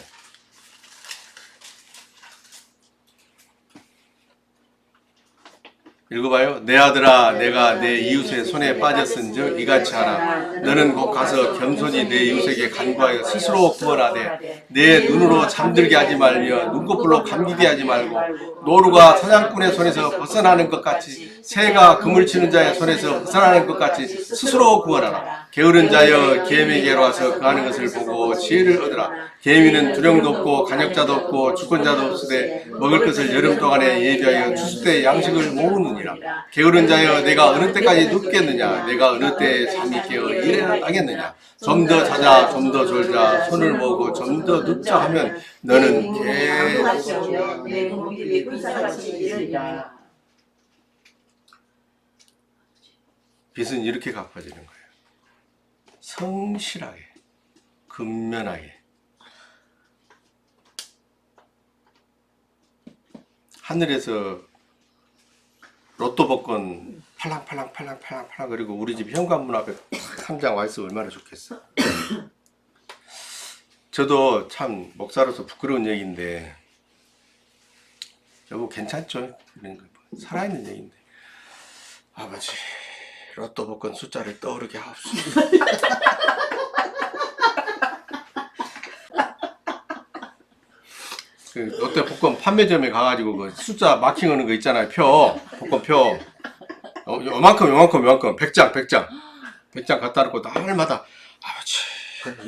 읽어봐요. 내 아들아, 내가 내 이웃의 손에 빠졌은즉 이같이 하라. 너는 곧 가서 겸손히 내 이웃에게 간구하여 스스로 구원하되 내 눈으로 잠들게 하지 말며 눈꺼풀로 감기게 하지 말고 노루가 사냥꾼의 손에서 벗어나는 것 같이 새가 그물 치는 자의 손에서 벗어나는 것 같이 스스로 구원하라. 게으른 자여 계미에게로 와서 그하는 것을 보고 지혜를 얻으라. 계미는 두령도 없고 간역자도 없고 주권자도 없으되 먹을 것을 여름 동안에 예비하여 추수 때 양식을 모으느니라. 게으른 자여 내가 어느 때까지 눕겠느냐. 내가 어느 때에 잠이 깨어 일어나겠느냐. 좀 더 자자 좀 더 졸자 손을 모으고 좀 더 눕자 하면 너는 빚은 이렇게 갚아지는 거예요. 성실하게, 근면하게. 하늘에서 로또 복권 팔랑팔랑 그리고 우리 집 현관문 앞에 한 장 와 있으면 얼마나 좋겠어. 저도 참 목사로서 부끄러운 얘기인데 여보 괜찮죠? 이런 거 살아있는 얘기인데 아버지 로또 복권 숫자를 떠오르게 하옵소서. 그 롯데 복권 판매점에 가가지고 그 숫자 마킹하는 거 있잖아요. 복권표. 요만큼 100장 갖다 놓고 날마다 아버지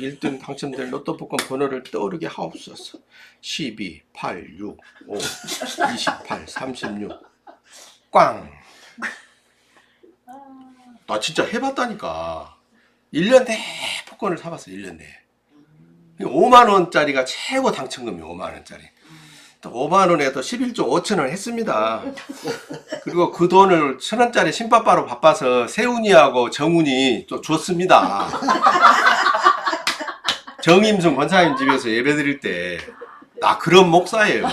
1등 당첨될 로또 복권 번호를 떠오르게 하옵소서. 12, 8, 6, 5, 28, 36 꽝. 나 진짜 해봤다니까. 1년 내에 복권을 사봤어. 1년 내에 5만원짜리가 최고 당첨금이 5만원짜리. 또 5만원에 또 11조 5천원 했습니다. 그리고 그 돈을 1,000원짜리 신빠빠로 바빠서 세훈이하고 정훈이 또 줬습니다. 정임순 권사님 집에서 예배 드릴 때 나 그런 목사예요.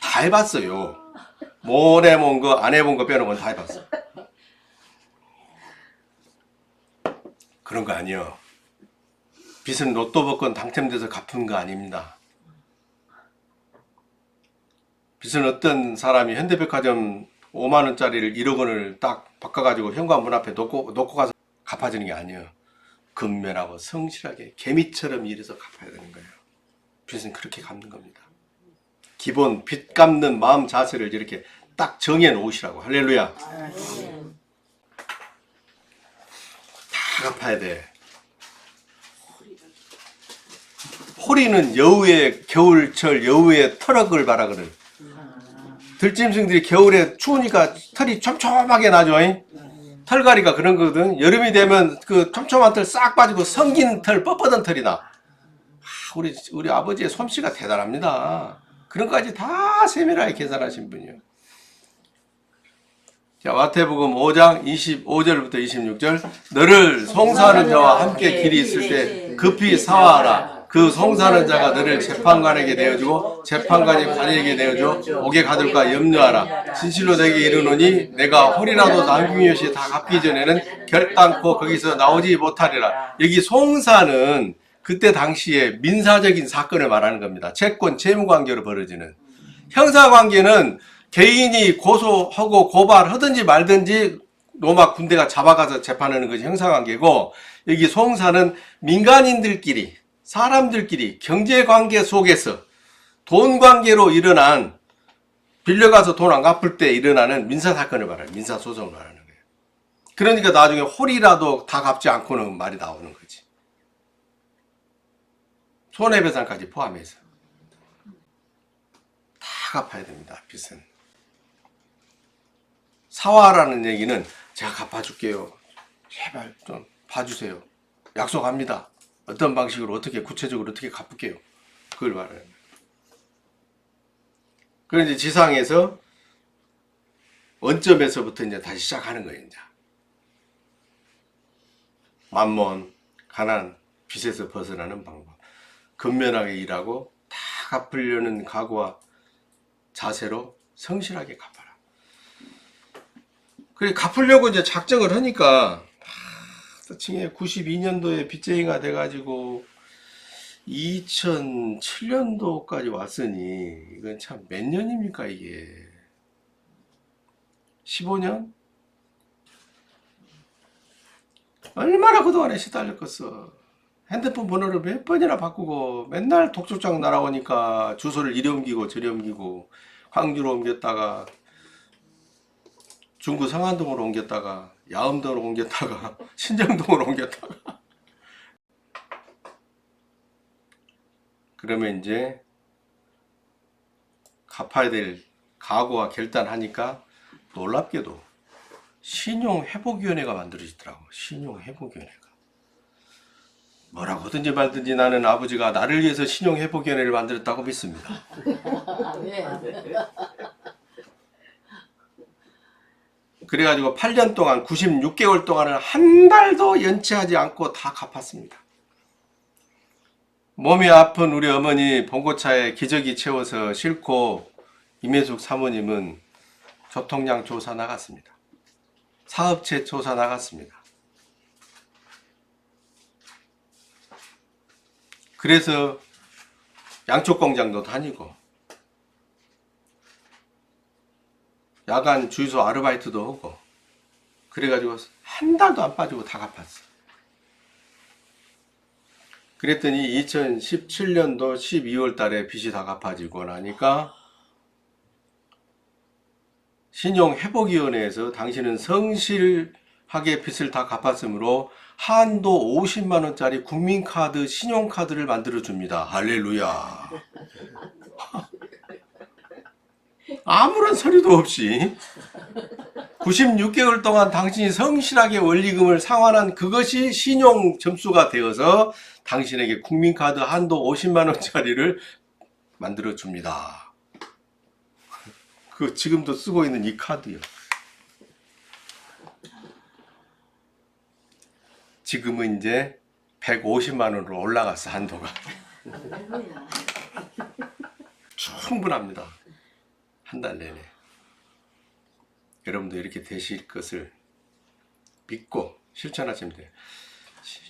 다 해봤어요. 못 해본 거 안 해본 거 빼놓은 건 다 해봤어. 그런 거 아니요. 빚은 로또 복권 당첨돼서 갚은 거 아닙니다. 빚은 어떤 사람이 현대백화점 5만원짜리를 1억 원을 딱 바꿔가지고 현관문 앞에 놓고 가서 갚아주는 게 아니에요. 근면하고 성실하게 개미처럼 일해서 갚아야 되는 거예요. 빚은 그렇게 갚는 겁니다. 기본 빚 갚는 마음 자세를 이렇게 딱 정해 놓으시라고. 할렐루야. 다 갚아야 돼. 호리는 여우의 겨울철 여우의 털억을 바라거든. 들짐승들이 겨울에 추우니까 털이 촘촘하게 나죠. 털갈이가 그런 거거든. 여름이 되면 그 촘촘한 털 싹 빠지고 성긴 털, 뻣뻣한 털이 나. 우리 아버지의 솜씨가 대단합니다. 그런 것까지 다 세밀하게 계산하신 분이요. 자, 마태복음 5장 25절부터 26절. 너를 송사하는 자와 함께 길이 있을 때 급히 사화하라. 그 송사하는 자가 너를 재판관에게 내어주고 재판관이 관에게 내어줘 옥에 가둘까 염려하라. 진실로 내게 이르노니 내가 홀이라도 남김이없이 다 갚기 전에는 결단코 거기서 나오지 못하리라. 여기 송사는 그때 당시에 민사적인 사건을 말하는 겁니다. 채권 채무관계로 벌어지는. 형사관계는 개인이 고소하고 고발하든지 말든지 로마 군대가 잡아가서 재판하는 것이 형사관계고, 여기 송사는 민간인들끼리 사람들끼리 경제관계 속에서 돈관계로 일어난, 빌려가서 돈 안 갚을 때 일어나는 민사사건을 말해요. 민사소송을 말하는 거예요. 그러니까 나중에 홀이라도 다 갚지 않고는 말이 나오는 거지. 손해배상까지 포함해서 다 갚아야 됩니다. 빚은. 사화라는 얘기는 제가 갚아줄게요. 제발 좀 봐주세요. 약속합니다. 어떤 방식으로 어떻게 구체적으로 어떻게 갚을게요. 그걸 말해요. 그런데 지상에서 원점에서부터 이제 다시 시작하는 거예요. 이제 만몬, 가난, 빚에서 벗어나는 방법, 근면하게 일하고 다 갚으려는 각오와 자세로 성실하게 갚아라. 그래 갚으려고 이제 작정을 하니까 92년도에 빚쟁이가 돼가지고 2007년도까지 왔으니 이건 참 몇 년입니까 이게? 15년? 얼마나 그동안에 시달렸겠어. 핸드폰 번호를 몇 번이나 바꾸고 맨날 독촉장 날아오니까 주소를 이리 옮기고 저리 옮기고 광주로 옮겼다가 중구 성안동으로 옮겼다가 야음동으로 옮겼다가 신정동으로 옮겼다가 그러면 이제 갚아야 될 각오와 결단하니까 놀랍게도 신용회복위원회가 만들어지더라고. 신용회복위원회가. 뭐라고 하든지 말든지 나는 아버지가 나를 위해서 신용회복위원회를 만들었다고 믿습니다. 그래가지고 8년 동안 96개월 동안은 한 달도 연체하지 않고 다 갚았습니다. 몸이 아픈 우리 어머니 봉고차에 기저귀 채워서 싣고 임혜숙 사모님은 교통량 조사 나갔습니다. 사업체 조사 나갔습니다. 그래서 양쪽 공장도 다니고 야간 주유소 아르바이트도 하고 그래가지고 한 달도 안 빠지고 다 갚았어. 그랬더니 2017년도 12월 달에 빚이 다 갚아지고 나니까 신용회복위원회에서 당신은 성실하게 빚을 다 갚았으므로 한도 50만 원짜리 국민카드 신용카드를 만들어 줍니다. 할렐루야. 아무런 서류도 없이 96개월 동안 당신이 성실하게 원리금을 상환한 그것이 신용 점수가 되어서 당신에게 국민카드 한도 50만 원짜리를 만들어 줍니다. 그 지금도 쓰고 있는 이 카드요. 지금은 이제 150만 원으로 올라갔어, 한도가. 충분합니다. 한 달 내내. 여러분도 이렇게 되실 것을 믿고 실천하시면 돼요.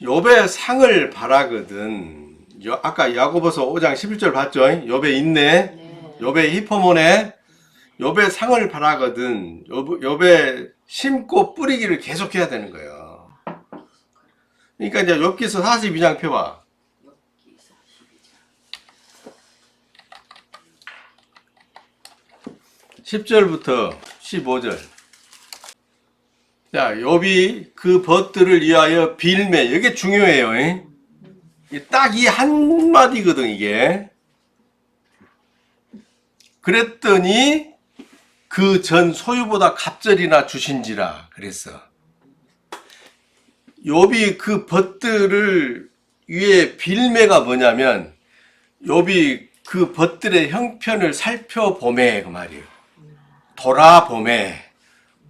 욥의 상을 바라거든. 아까 야고보서 5장 11절 봤죠? 욥의 인내, 욥의 히포몬에 욥의 상을 바라거든. 욥의 심고 뿌리기를 계속해야 되는 거예요. 그러니까 이제 욥기서 42장 펴봐. 10절부터 15절. 자, 욥이 그 벗들을 위하여 빌매. 이게 중요해요. 딱 이 한마디거든, 이게. 그랬더니 그 전 소유보다 갑절이나 주신지라 그랬어. 욥이 그 벗들을 위해 빌매가 뭐냐면 욥이 그 벗들의 형편을 살펴보매 그 말이에요. 돌아보매,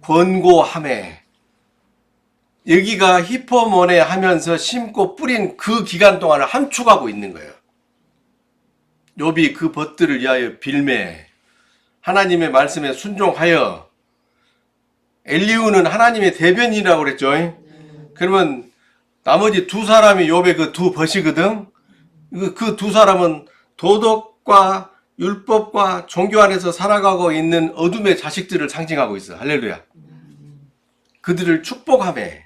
권고하매. 여기가 히포몬에 하면서 심고 뿌린 그 기간 동안을 함축하고 있는 거예요. 욥이 그 벗들을 위하여 빌매, 하나님의 말씀에 순종하여. 엘리후는 하나님의 대변인이라고 그랬죠. 그러면 나머지 두 사람이 욥의 그 두 벗이거든. 그 두 사람은 도덕과 율법과 종교 안에서 살아가고 있는 어둠의 자식들을 상징하고 있어. 할렐루야. 그들을 축복하매,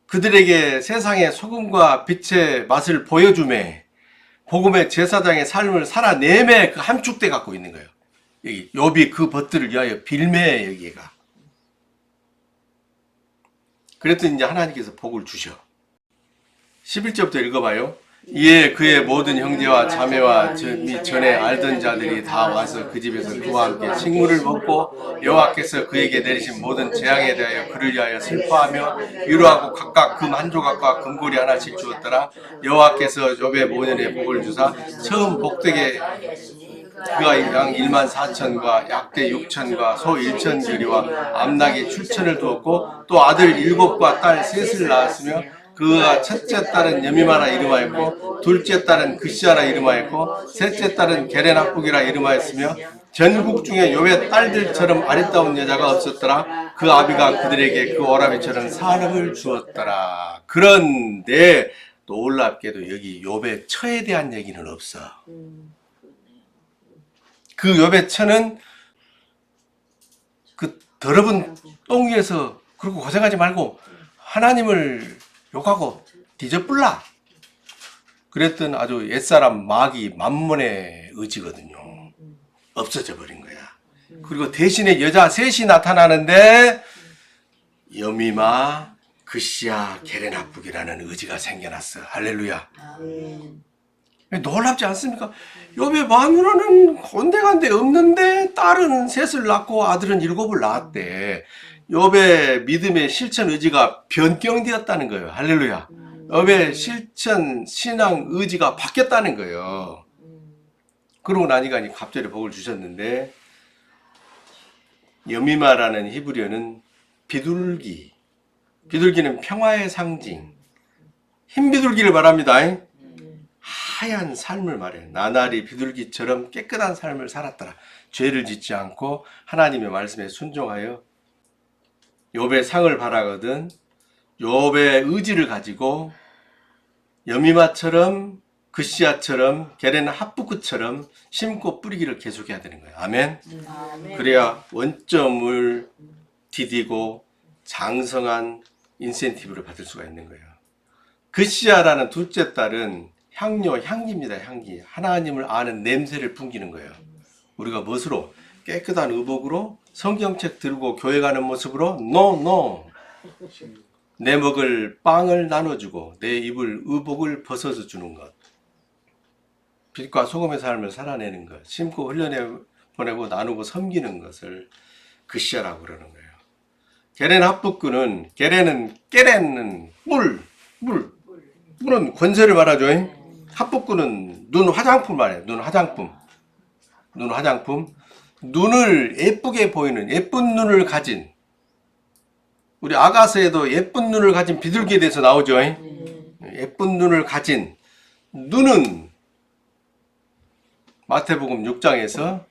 그들에게 세상의 소금과 빛의 맛을 보여주매, 복음의 제사장의 삶을 살아내매 그 함축돼 갖고 있는 거예요. 여기 욥이 그 벗들을 위하여 빌매 여기가. 그랬더니 이제 하나님께서 복을 주셔. 11절부터 읽어봐요. 이에 그의 모든 형제와 자매와 및 전에 알던 자들이 다 와서 그 집에서 그와 함께 식물을 먹고 여호와께서 그에게 내리신 모든 재앙에 대하여 그를 위하여 슬퍼하며 위로하고 각각 금 한 조각과 금고리 하나씩 주었더라. 여호와께서 욥의 모년에 복을 주사 처음 복되게 그가 양 14,000과 약대 6,000과 소 1,000거리와 암나기 7,000을 두었고 또 아들 7과 딸 3을 낳았으며 그가 첫째 딸은 여미마라 이름하였고 둘째 딸은 그시아라 이름하였고 셋째 딸은 게레나북이라 이름하였으며 전국 중에 욥의 딸들처럼 아리따운 여자가 없었더라. 그 아비가 그들에게 그 오라비처럼 사람을 주었더라. 그런데 놀랍게도 여기 욥의 처에 대한 얘기는 없어. 그 욥의 처는 그 더러운 똥 위에서 그렇게 고생하지 말고 하나님을 욕하고 뒤져불라 그랬던 아주 옛사람 마귀 맘몬의 의지거든요. 없어져 버린 거야. 그리고 대신에 여자 셋이 나타나는데 여미마, 그시아, 게레나북이라는 의지가 생겨났어. 할렐루야. 놀랍지 않습니까? 욥의 마누라는 온데간데 없는데 딸은 셋을 낳고 아들은 7을 낳았대. 욥의 믿음의 실천 의지가 변경되었다는 거예요. 할렐루야. 욥의 실천 신앙 의지가 바뀌었다는 거예요. 그러고 나니까 갑자기 복을 주셨는데 여미마라는 히브리어는 비둘기. 비둘기는 평화의 상징. 흰 비둘기를 말합니다. 하얀 삶을 말해요. 나날이 비둘기처럼 깨끗한 삶을 살았더라. 죄를 짓지 않고 하나님의 말씀에 순종하여 욥의 상을 바라거든 욥의 의지를 가지고 여미마처럼 그시아처럼 게레나 합부크처럼 심고 뿌리기를 계속해야 되는 거예요. 아멘. 그래야 원점을 디디고 장성한 인센티브를 받을 수가 있는 거예요. 그시아라는 둘째 딸은 향기입니다. 향기. 하나님을 아는 냄새를 풍기는 거예요. 우리가 무엇으로? 깨끗한 의복으로 성경책 들고 교회 가는 모습으로 No. 내 먹을 빵을 나눠주고 내 입을 의복을 벗어서 주는 것. 빛과 소금의 삶을 살아내는 것. 심고 흘려보내고 나누고 섬기는 것을 그시아라고 그러는 거예요. 게렌 합북구는 깨레는 물은 권세를 말하죠. 합북구는 눈 화장품 말이에요. 눈 화장품. 눈을 예쁘게 보이는 예쁜 눈을 가진 우리 아가서에도 예쁜 눈을 가진 비둘기에 대해서 나오죠. 예쁜 눈을 가진 눈은 마태복음 6장에서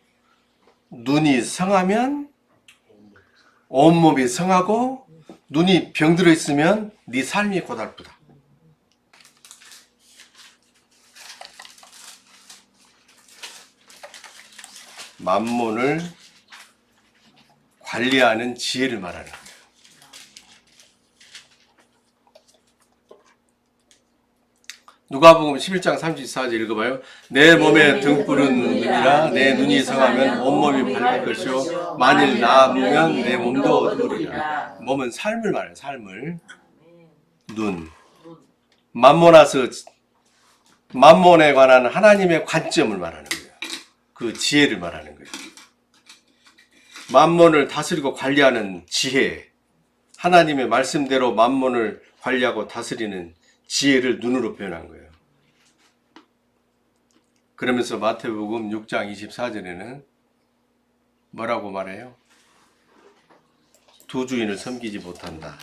눈이 성하면 온몸이 성하고 눈이 병들어 있으면 네 삶이 고달프다. 만몬을 관리하는 지혜를 말하는 거예요. 누가복음 11장 34절 읽어봐요. 내 몸에 등불은 눈이라 내 눈이 성하면 온몸이 밝을 것이요 만일 나무면 내 몸도 어두우리라. 몸은 삶을 말해요. 삶을. 눈. 만몬에 관한 하나님의 관점을 말하는 거예요. 그 지혜를 말하는 거예요. 만몬을 다스리고 관리하는 지혜. 하나님의 말씀대로 만몬을 관리하고 다스리는 지혜를 눈으로 표현한 거예요. 그러면서 마태복음 6장 24절에는 뭐라고 말해요? 두 주인을 섬기지 못한다.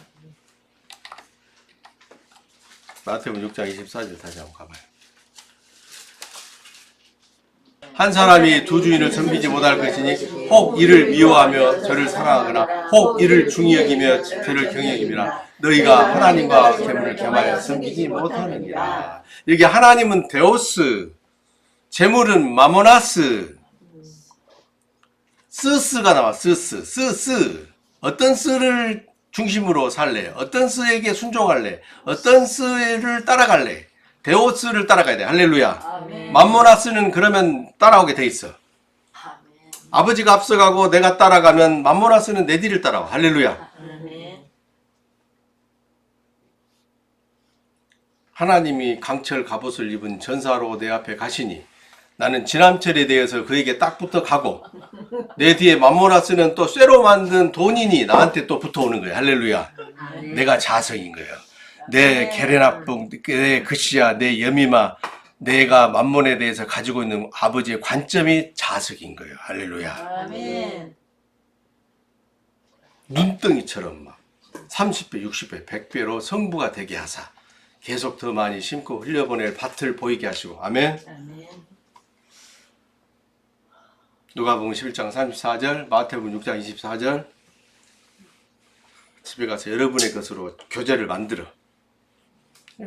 마태복음 6장 24절 다시 한번 가봐요. 한 사람이 두 주인을 섬기지 못할 것이니 혹 이를 미워하며 저를 사랑하거나 혹 이를 중히 여기며 저를 경히 여김이라. 너희가 하나님과 재물을 겸하여 섬기지 못하느니라. 여기 하나님은 데오스, 재물은 마모나스, 스스가 나와. 스스. 어떤 스를 중심으로 살래? 어떤 스에게 순종할래? 어떤 스를 따라갈래? 데오스를 따라가야 돼. 할렐루야. 아멘. 맘모나스는 그러면 따라오게 돼 있어. 아멘. 아버지가 앞서가고 내가 따라가면 맘모나스는 내 뒤를 따라와. 할렐루야. 아멘. 하나님이 강철 갑옷을 입은 전사로 내 앞에 가시니 나는 지남철에 대해서 그에게 딱 붙어 가고 내 뒤에 맘모나스는 또 쇠로 만든 돈이니 나한테 또 붙어오는 거야. 할렐루야. 내가 자성인 거예요. 내 게레나북, 내 그시아, 내 여미마, 내가 만몬에 대해서 가지고 있는 아버지의 관점이 자석인 거예요. 할렐루야. 아멘. 눈덩이처럼 막 30배, 60배, 100배로 성부가 되게 하사 계속 더 많이 심고 흘려보낼 밭을 보이게 하시고. 아멘. 아멘. 누가복음 11장 34절, 마태복음 6장 24절. 집에 가서 여러분의 것으로 교제를 만들어.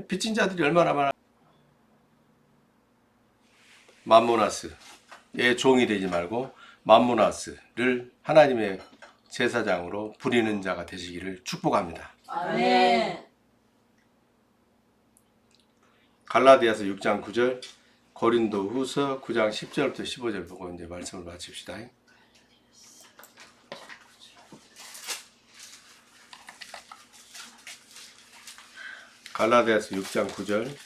빚진 자들이 얼마나 많아. 맘모나스의 종이 되지 말고 맘모나스를 하나님의 제사장으로 부리는 자가 되시기를 축복합니다. 아멘. 갈라디아서 6장 9절, 고린도 후서 9장 10절부터 15절 보고 이제 말씀을 마칩시다. 갈라디아서 6장 9절,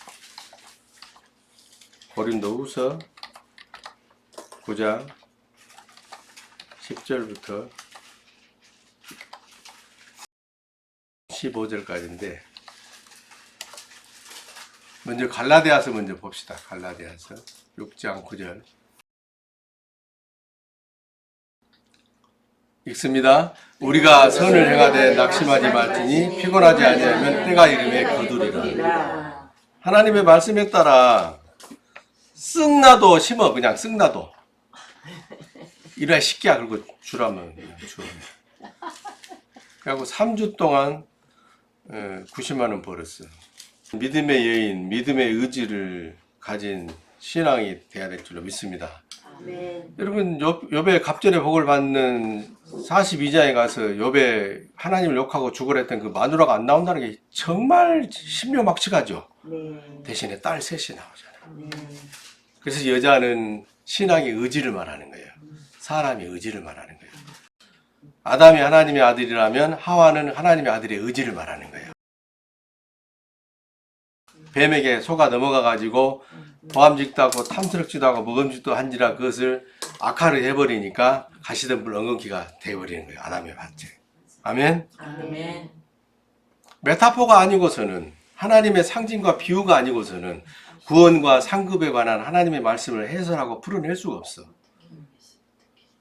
고린도 후서 9장 10절부터 15절까지인데, 먼저 갈라디아서 먼저 봅시다. 갈라디아서 6장 9절 읽습니다. 우리가 선을 행하되 낙심하지 말지니 피곤하지 아니하면 때가 이름에 거두리라. 하나님의 말씀에 따라 쓱나도 심어. 그냥 쓱나도 이래 쉽게 그리고 주라면 그냥 주. 그래갖고 3주 동안 90만 원 벌었어. 믿음의 여인, 믿음의 의지를 가진 신앙이 돼야 될 줄로 믿습니다. 아멘. 여러분, 욥의 갑절의 복을 받는 42장에 가서 욥의 하나님을 욕하고 죽으랬던 그 마누라가 안 나온다는 게 정말 신묘막측하죠. 네. 대신에 딸 셋이 나오잖아요. 네. 그래서 여자는 신앙의 의지를 말하는 거예요. 사람의 의지를 말하는 거예요. 아담이 하나님의 아들이라면 하와는 하나님의 아들의 의지를 말하는 거예요. 뱀에게 속아 넘어가가지고 보암직도 하고 탐스럽지도 하고 먹음직도 한지라 그것을 악화를 해버리니까 가시덤불 엉겅퀴가 되어버리는 거예요. 아담의 밭에. 아멘. 아멘. 메타포가 아니고서는, 하나님의 상징과 비유가 아니고서는 구원과 상급에 관한 하나님의 말씀을 해설하고 풀어낼 수가 없어.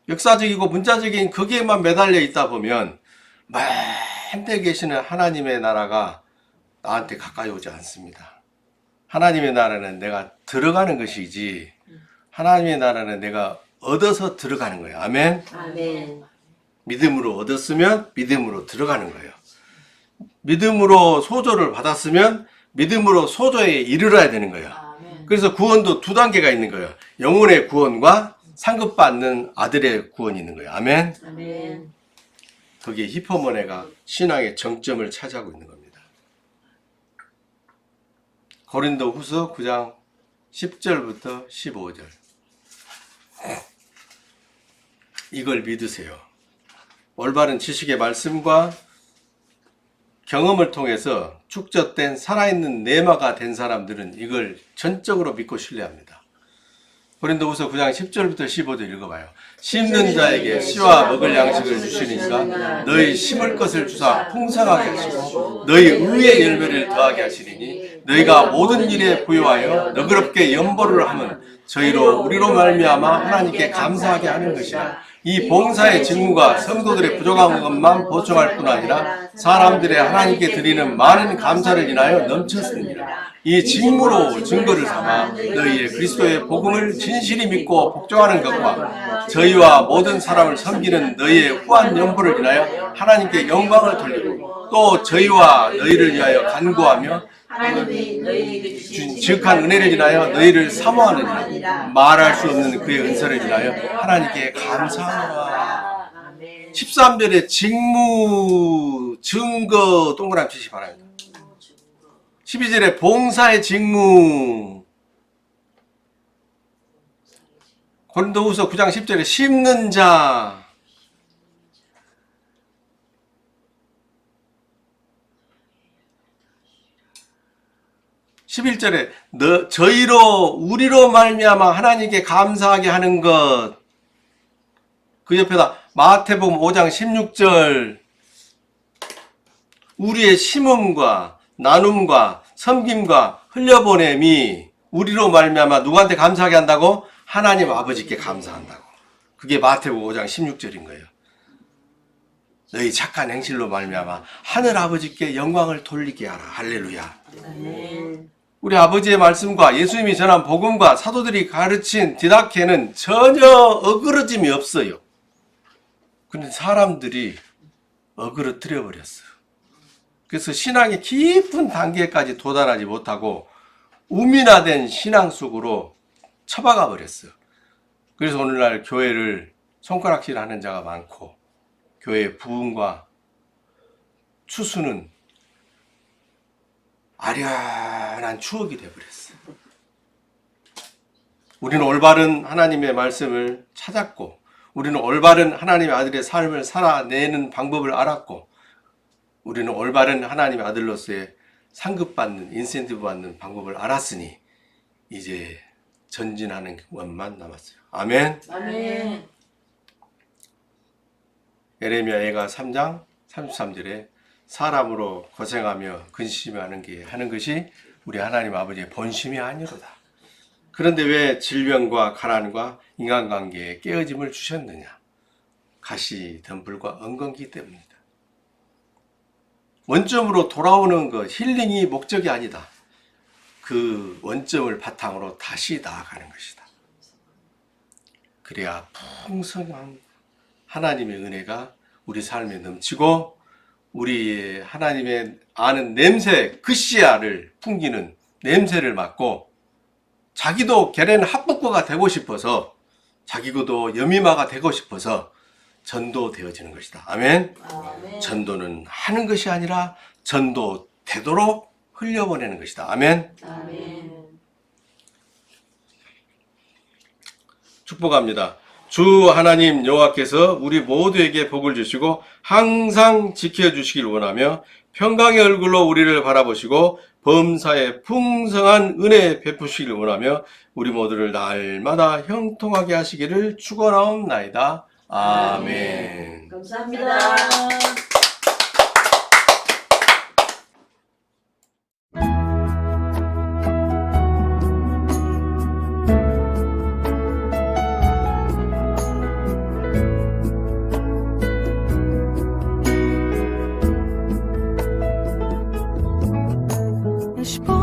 역사적이고 문자적인 거기에만 매달려 있다 보면 먼 데 계시는 하나님의 나라가 나한테 가까이 오지 않습니다. 하나님의 나라는 내가 들어가는 것이지, 하나님의 나라는 내가 얻어서 들어가는 거예요. 아멘. 아멘. 믿음으로 얻었으면 믿음으로 들어가는 거예요. 믿음으로 소조를 받았으면 믿음으로 소조에 이르러야 되는 거예요. 아멘. 그래서 구원도 두 단계가 있는 거예요. 영혼의 구원과 상급받는 아들의 구원이 있는 거예요. 아멘. 아멘. 거기에 히포모네가 신앙의 정점을 차지하고 있는 겁니다. 고린도 후서 9장 10절부터 15절. 이걸 믿으세요. 올바른 지식의 말씀과 경험을 통해서 축적된 살아있는 내마가 된 사람들은 이걸 전적으로 믿고 신뢰합니다. 고린도후서 9장 10절부터 15절 읽어봐요. 심는 자에게 씨와 먹을 양식을 주시니까 너희 심을 것을 주사 풍성하게 하시고 너희 의의 열매를 더하게 하시리니 너희가 모든 일에 부요하여 너그럽게 연보를 하면 저희로 우리로 말미암아 하나님께 감사하게 하는 것이라. 이 봉사의 직무가 성도들의 부족한 것만 보충할 뿐 아니라 사람들의 하나님께 드리는 많은 감사를 인하여 넘쳤습니다. 이 직무로 증거를 삼아 너희의 그리스도의 복음을 진실히 믿고 복종하는 것과 저희와 모든 사람을 섬기는 너희의 후한 연보를 인하여 하나님께 영광을 돌리고 또 저희와 너희를 위하여 간구하며 하나님이 너희에게 주신 지극한 은혜를 인하여 너희를 사모하느니라. 말할 수 없는 그의 은사를 인하여 하나님께 감사하노라. 아멘. 13절의 직무, 증거 동그라미 치시기 바랍니다. 12절에 봉사의 직무, 고린도후서 9장 10절에 심는 자, 11절에 저희로 우리로 말미암아 하나님께 감사하게 하는 것. 그 옆에다 마태복음 5장 16절 우리의 심음과 나눔과 섬김과 흘려보냄이 우리로 말미암아 누구한테 감사하게 한다고? 하나님 아버지께 감사한다고. 그게 마태복음 5장 16절인 거예요. 너희 착한 행실로 말미암아 하늘 아버지께 영광을 돌리게 하라. 할렐루야. 아멘. 우리 아버지의 말씀과 예수님이 전한 복음과 사도들이 가르친 디다케는 전혀 어그러짐이 없어요. 그런데 사람들이 어그러뜨려 버렸어요. 그래서 신앙의 깊은 단계까지 도달하지 못하고 우민화된 신앙 속으로 처박아 버렸어요. 그래서 오늘날 교회를 손가락질 하는 자가 많고 교회의 부흥과 추수는 아련한 추억이 되어버렸어요. 우리는 올바른 하나님의 말씀을 찾았고 우리는 올바른 하나님의 아들의 삶을 살아내는 방법을 알았고 우리는 올바른 하나님의 아들로서의 상급받는 인센티브 받는 방법을 알았으니 이제 전진하는 것만 남았어요. 아멘. 아멘. 예레미야 예가 3장 33절에 사람으로 고생하며 근심하는 게 하는 것이 우리 하나님 아버지의 본심이 아니로다. 그런데 왜 질병과 가난과 인간관계에 깨어짐을 주셨느냐? 가시덤불과 엉겅기 때문이다. 원점으로 돌아오는 것, 힐링이 목적이 아니다. 그 원점을 바탕으로 다시 나아가는 것이다. 그래야 풍성한 하나님의 은혜가 우리 삶에 넘치고 우리의 하나님의 아는 냄새, 그 씨앗을 풍기는 냄새를 맡고 자기도 게레는 합북거가 되고 싶어서 자기도 여미마가 되고 싶어서 전도되어지는 것이다. 아멘. 아멘. 전도는 하는 것이 아니라 전도되도록 흘려보내는 것이다. 아멘. 아멘. 축복합니다. 주 하나님 여호와께서 우리 모두에게 복을 주시고 항상 지켜주시길 원하며 평강의 얼굴로 우리를 바라보시고 범사에 풍성한 은혜 베푸시길 원하며 우리 모두를 날마다 형통하게 하시기를 축원하옵나이다. 아멘. 감사합니다. אשפוך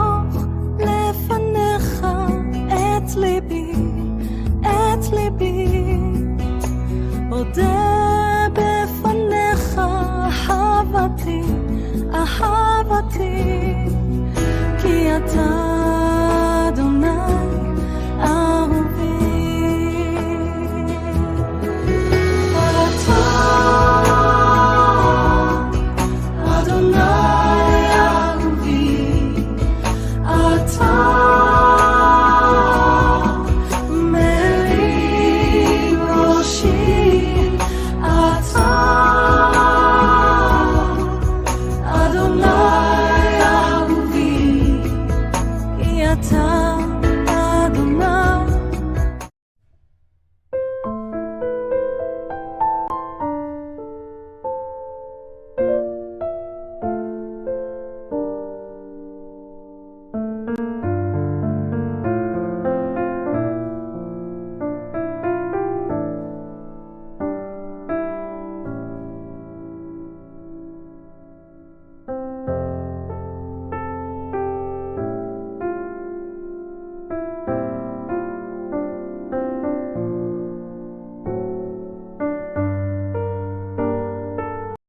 לפניך את ליבי, את ליבי, אודה בפניך אהבתי, אהבתי, כי אתה